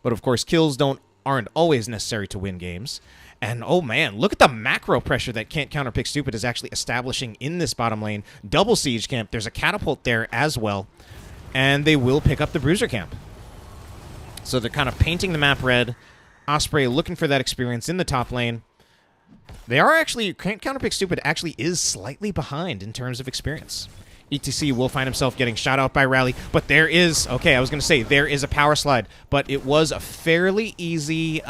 But of course, kills aren't always necessary to win games. And oh man, look at the macro pressure that Can't Counterpick Stupid is actually establishing in this bottom lane. Double siege camp. There's a catapult there as well. And they will pick up the bruiser camp. So they're kind of painting the map red. Ossprey looking for that experience in the top lane. They are actually, Can't Counterpick Stupid actually is slightly behind in terms of experience. ETC will find himself getting shot out by Raly, but there is, okay, I was going to say, there is a power slide, but it was a fairly easy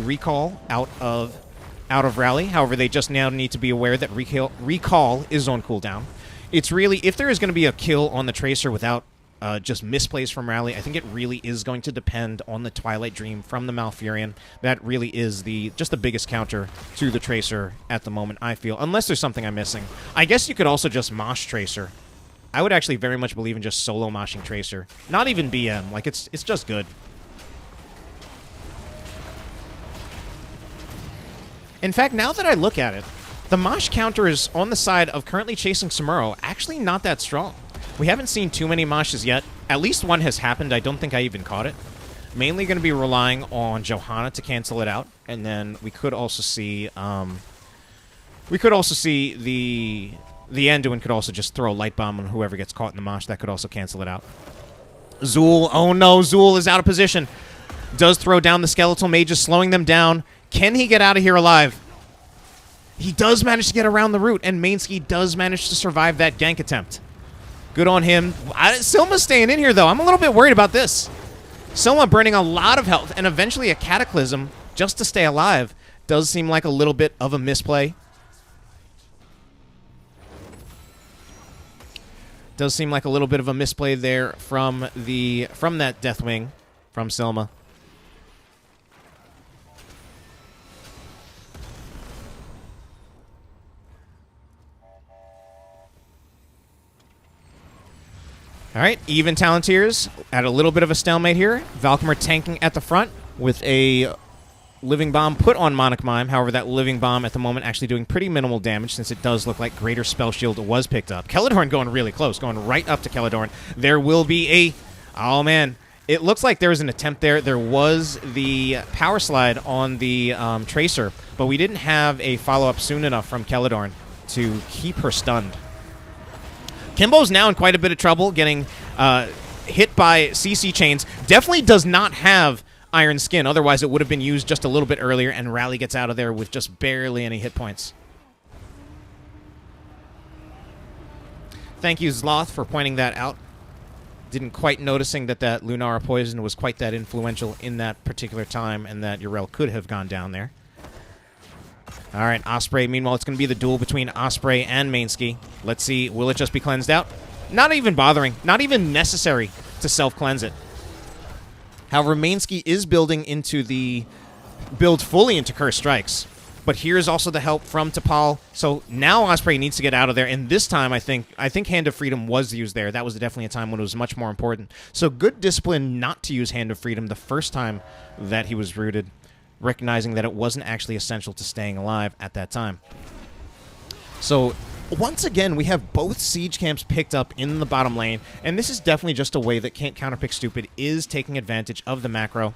recall out of Raly. However, they just now need to be aware that recall is on cooldown. It's really, if there is going to be a kill on the Tracer without just misplays from Raly, I think it really is going to depend on the Twilight Dream from the Malfurion. That really is just the biggest counter to the Tracer at the moment, I feel. Unless there's something I'm missing. I guess you could also just mosh Tracer. I would actually very much believe in just solo moshing Tracer. Not even BM. Like, it's just good. In fact, now that I look at it, the mosh counter is on the side of Currently Chasing Samuro actually not that strong. We haven't seen too many moshes yet. At least one has happened. I don't think I even caught it. Mainly going to be relying on Johanna to cancel it out, and then we could also see the Anduin could also just throw a light bomb on whoever gets caught in the mosh. That could also cancel it out. Zul, oh no, Zul is out of position. Does throw down the skeletal mages, slowing them down. Can he get out of here alive? He does manage to get around the root, and MonicMine does manage to survive that gank attempt. Good on him. Silma's staying in here, though. I'm a little bit worried about this. Silma burning a lot of health, and eventually a Cataclysm just to stay alive. Does seem like a little bit of a misplay. Does seem like a little bit of a misplay there from that Deathwing from Silma. All right, even Talonteers at a little bit of a stalemate here. Valkamer tanking at the front with a Living Bomb put on MonicMine. However, that Living Bomb at the moment actually doing pretty minimal damage since it does look like Greater Spell Shield was picked up. Keladorn going really close, going right up to Keladorn. There will be a... Oh, man. It looks like there was an attempt there. There was the power slide on the Tracer, but we didn't have a follow-up soon enough from Keladorn to keep her stunned. Akimbo's now in quite a bit of trouble, getting hit by CC chains. Definitely does not have Iron Skin, otherwise it would have been used just a little bit earlier, and Raly gets out of there with just barely any hit points. Thank you, Zloth, for pointing that out. Didn't quite noticing that Lunara poison was quite that influential in that particular time, and that Urel could have gone down there. All right, Ossprey. Meanwhile, it's going to be the duel between Ossprey and ManeSki. Let's see. Will it just be cleansed out? Not even bothering. Not even necessary to self-cleanse it. However, ManeSki is building fully into Curse Strikes. But here's also the help from Tpol. So now Ossprey needs to get out of there. And this time, I think Hand of Freedom was used there. That was definitely a time when it was much more important. So good discipline not to use Hand of Freedom the first time that he was rooted, recognizing that it wasn't actually essential to staying alive at that time. So once again, we have both siege camps picked up in the bottom lane. And this is definitely just a way that Can't Counterpick Stupid is taking advantage of the macro.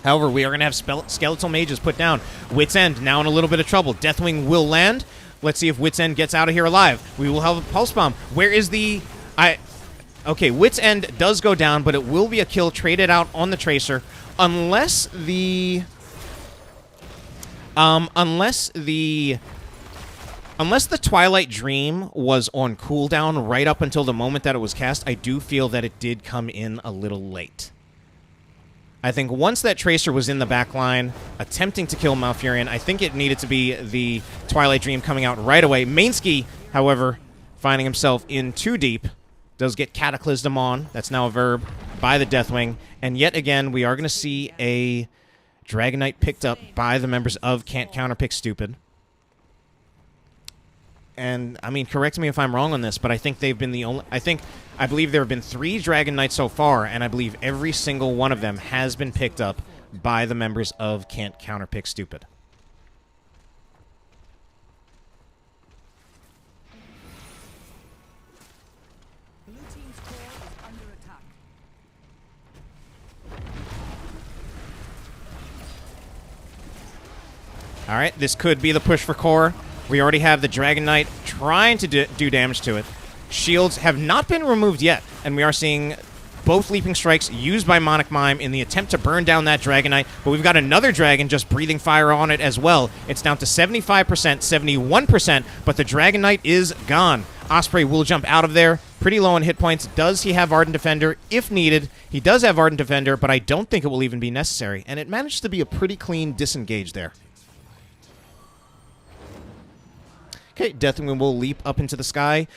However, we are going to have Skeletal Mages put down. WitsEnd now in a little bit of trouble. Deathwing will land. Let's see if WitsEnd gets out of here alive. We will have a Pulse Bomb. Where is the... Okay, WitsEnd does go down, but it will be a kill traded out on the Tracer. Unless the Twilight Dream was on cooldown right up until the moment that it was cast, I do feel that it did come in a little late. I think once that Tracer was in the backline, attempting to kill Malfurion, I think it needed to be the Twilight Dream coming out right away. ManeSki, however, finding himself in too deep, does get Cataclysm on. That's now a verb by the Deathwing. And yet again, we are going to see a Dragonknight picked up by the members of Can't Counterpick Stupid. And, I mean, correct me if I'm wrong on this, but I think they've been the only... I believe there have been 3 Dragonknights so far, and I believe every single one of them has been picked up by the members of Can't Counterpick Stupid. Blue team's core is under attack. All right, this could be the push for core. We already have the Dragonknight trying to do damage to it. Shields have not been removed yet, and we are seeing both Leaping Strikes used by MonicMine in the attempt to burn down that Dragonknight, but we've got another dragon just breathing fire on it as well. It's down to 75%, 71%, but the Dragonknight is gone. Ossprey will jump out of there, pretty low on hit points. Does he have Ardent Defender? If needed, he does have Ardent Defender, but I don't think it will even be necessary, and it managed to be a pretty clean disengage there. Okay, Deathwing will leap up into the sky.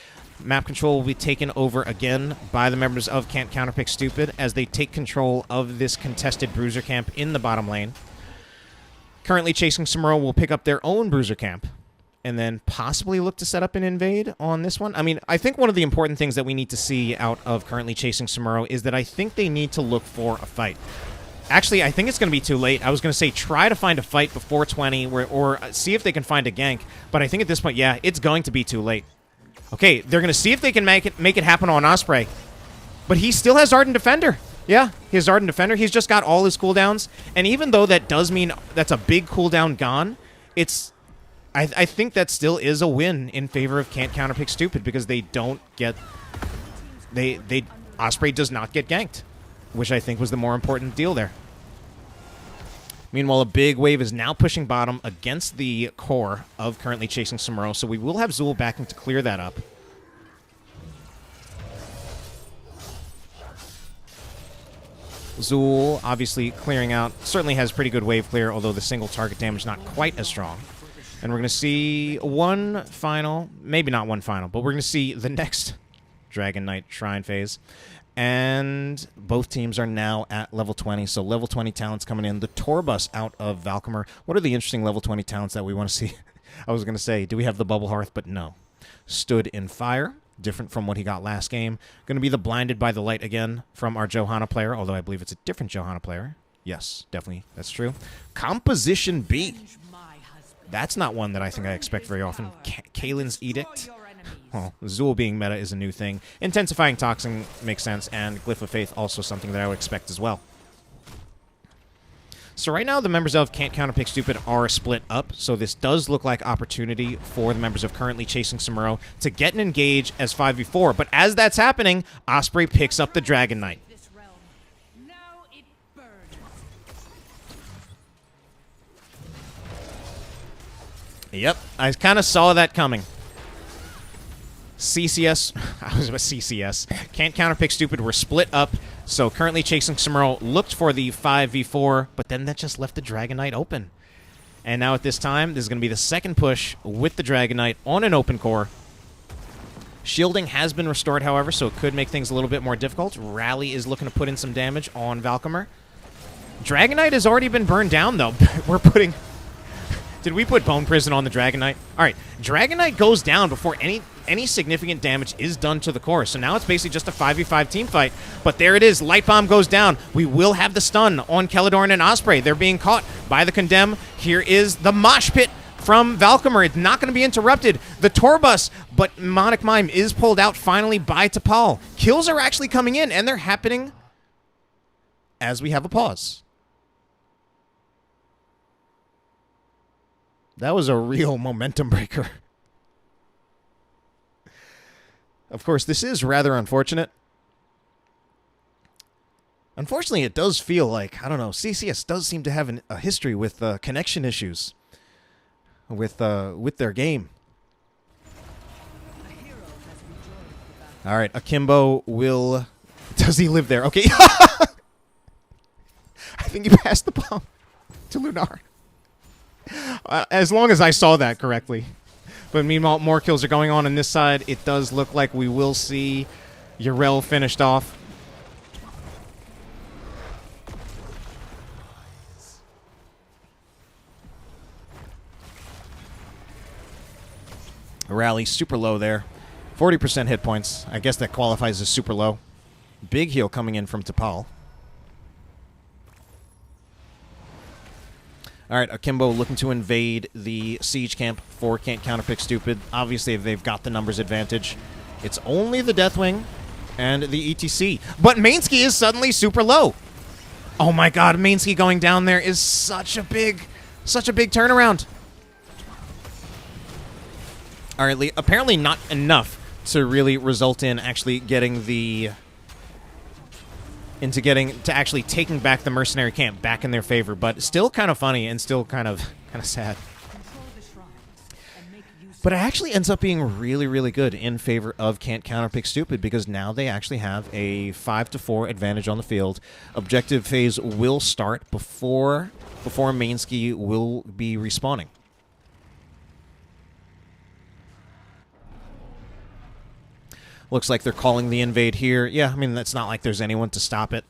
Map control will be taken over again by the members of Can't Counterpick Stupid as they take control of this contested bruiser camp in the bottom lane. Currently chasing Samuro will pick up their own bruiser camp and then possibly look to set up an invade on this one. I mean, I think one of the important things that we need to see out of currently chasing Samuro is that I think they need to look for a fight. Actually, I think it's going to be too late. I was going to say try to find a fight before 20 or see if they can find a gank, but I think at this point, yeah, it's going to be too late. Okay, they're going to see if they can make it happen on Ossprey. But he still has Ardent Defender. Yeah, he has Ardent Defender. He's just got all his cooldowns. And even though that does mean that's a big cooldown gone, it's... I think that still is a win in favor of Can't Counterpick Stupid because they don't get... Ossprey does not get ganked, which I think was the more important deal there. Meanwhile, a big wave is now pushing bottom against the core of currently chasing Samuro, so we will have Zool backing to clear that up. Zool, obviously clearing out, certainly has pretty good wave clear, although the single target damage not quite as strong. And we're going to see one final, maybe not one final, but we're going to see the next Dragonknight Shrine phase. And both teams are now at level 20, so level 20 talents coming in. The tour bus out of Valkamer. What are the interesting level 20 talents that we want to see? I was going to say, do we have the Bubble Hearth? But no. Stood in Fire, different from what he got last game. Going to be the Blinded by the Light again from our Johanna player, although I believe it's a different Johanna player. Yes, definitely, that's true. Composition B. That's not one that I think I expect very often. Kalen's Edict. Well, Zool being meta is a new thing. Intensifying Toxin makes sense, and Glyph of Faith also something that I would expect as well. So right now, the members of Can't Counterpick Stupid are split up, so this does look like opportunity for the members of currently chasing Samuro to get an engage as 5v4. But as that's happening, Ossprey picks up the Dragonknight. Yep, I kind of saw that coming. CCS, I was with CCS. Can't Counterpick Stupid were split up, so currently chasing Samuro looked for the 5v4, but then that just left the Dragonknight open. And now at this time, this is going to be the second push with the Dragonknight on an open core. Shielding has been restored, however, so it could make things a little bit more difficult. Raly is looking to put in some damage on Valkamer. Dragonknight has already been burned down, though. We're putting... Did we put Bone Prison on the Dragonknight? All right, Dragonknight goes down before any significant damage is done to the core. So now it's basically just a 5v5 team fight. But there it is. Light Bomb goes down. We will have the stun on Keladorn and Ossprey. They're being caught by the Condemn. Here is the Mosh Pit from Valkamer. It's not going to be interrupted. The Tourbus, but MonicMine is pulled out finally by Tpol. Kills are actually coming in, and they're happening as we have a pause. That was a real momentum breaker. Of course, this is rather unfortunate. Unfortunately, it does feel like, I don't know, CCS does seem to have a history with connection issues with their game. All right, Akimbo will... Does he live there? Okay. I think he passed the bomb to Lunar. As long as I saw that correctly. But meanwhile, more kills are going on this side. It does look like we will see Yrel finished off. Raly super low there. 40% hit points. I guess that qualifies as super low. Big heal coming in from Tpol. All right, Akimbo looking to invade the siege camp for Can't Counterpick Stupid. Obviously, they've got the numbers advantage. It's only the Deathwing and the ETC. But ManeSki is suddenly super low. Oh my god, ManeSki going down there is such a big turnaround. All right, apparently not enough to really result in actually getting the... to actually taking back the mercenary camp back in their favor, but still kind of funny and still kind of sad. But it actually ends up being really, really good in favor of Can't Counterpick Stupid because now they actually have a 5-4 advantage on the field. Objective phase will start before ManeSki will be respawning. Looks like they're calling the invade here. Yeah, I mean, it's not like there's anyone to stop it.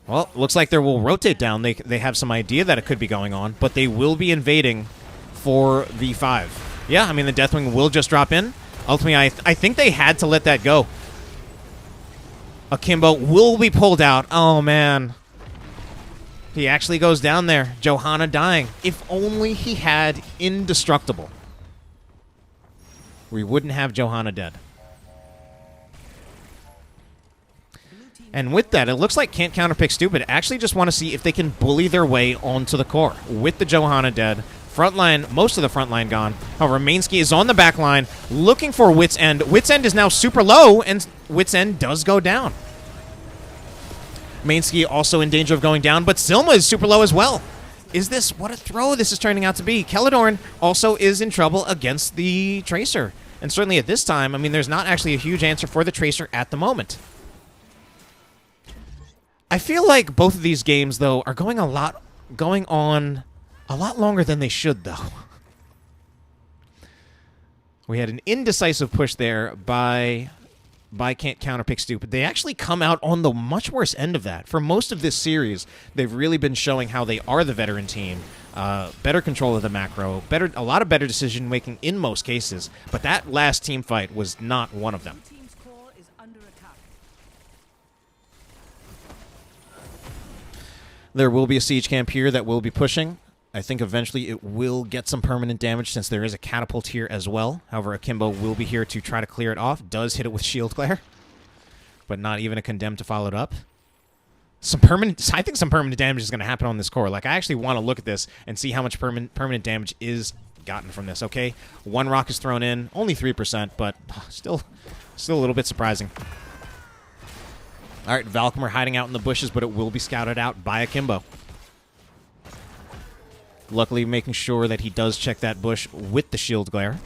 Well, looks like they will rotate down. They have some idea that it could be going on, but they will be invading for V5. Yeah, I mean, the Deathwing will just drop in. Ultimately, I think they had to let that go. Akimbo will be pulled out. Oh, man. He actually goes down there. Johanna dying. If only he had Indestructible. We wouldn't have Johanna dead. And with that, it looks like Can't Counterpick Stupid actually just want to see if they can bully their way onto the core. With the Johanna dead, frontline, most of the frontline gone. However, ManeSki is on the back line, looking for WitsEnd. WitsEnd is now super low, and WitsEnd does go down. ManeSki also in danger of going down, but Silma is super low as well. Is this... What a throw this is turning out to be. Keladorn also is in trouble against the Tracer. And certainly at this time, I mean, there's not actually a huge answer for the Tracer at the moment. I feel like both of these games, though, are going on a lot longer than they should, though. We had an indecisive push there by Can't Counterpick Stupid. They actually come out on the much worse end of that. For most of this series, they've really been showing how they are the veteran team. Better control of the macro, a lot of better decision-making in most cases. But that last team fight was not one of them. There will be a siege camp here that will be pushing. I think eventually it will get some permanent damage since there is a catapult here as well. However, Akimbo will be here to try to clear it off. Does hit it with shield glare, but not even a condemn to follow it up. I think some permanent damage is going to happen on this core. Like, I actually want to look at this and see how much permanent damage is gotten from this, okay? One rock is thrown in, only 3%, but still a little bit surprising. All right, Valkamer hiding out in the bushes, but it will be scouted out by Akimbo. Luckily, making sure that he does check that bush with the shield glare.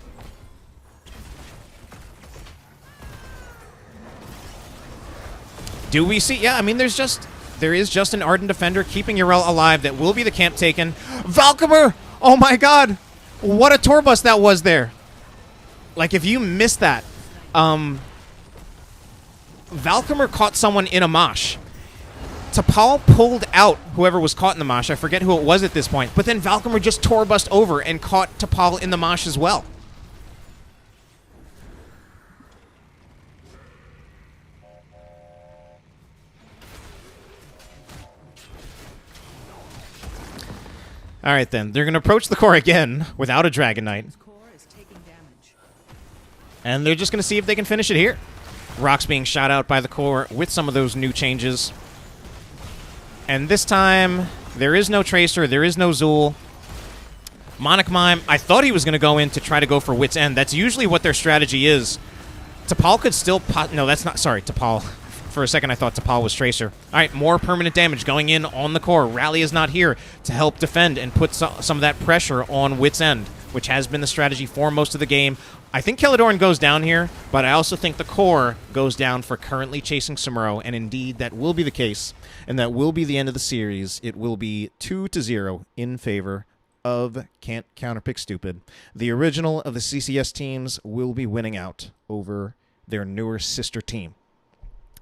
Do we see... Yeah, I mean, there's just there is just an Ardent Defender keeping Yrel alive. That will be the camp taken. Valkamer! Oh my god! What a tour bus that was there. Like, if you missed that, Valkamer caught someone in a mosh. Tpol pulled out whoever was caught in the mosh. I forget who it was at this point. But then Valkamer just tour bust over and caught Tpol in the mosh as well. All right, then. They're going to approach the core again without a Dragonknight. And they're just going to see if they can finish it here. Rock's being shot out by the core with some of those new changes. And this time, there is no Tracer, there is no Zool. MonicMine, I thought he was going to go in to try to go for WitsEnd. That's usually what their strategy is. Tpol could still no, that's not... Sorry, Tpol. For a second, I thought Tpol was Tracer. All right, more permanent damage going in on the core. Raly is not here to help defend and put some of that pressure on WitsEnd, which has been the strategy for most of the game. I think Keladorn goes down here, but I also think the core goes down for currently chasing Samuro, and indeed, that will be the case, and that will be the end of the series. It will be 2-0 in favor of Can't Counterpick Stupid. The original of the CCS teams will be winning out over their newer sister team.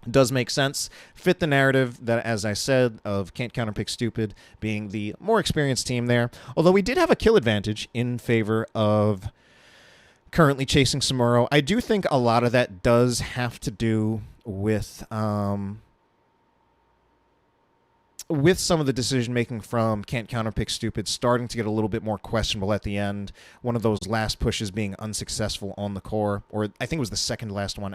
Does make sense, fit the narrative that, as I said, of Can't Counterpick Stupid being the more experienced team there, although we did have a kill advantage in favor of currently chasing Samuro. I do think a lot of that does have to do with some of the decision-making from Can't Counterpick Stupid starting to get a little bit more questionable at the end. One of those last pushes being unsuccessful on the core, or I think it was the second last one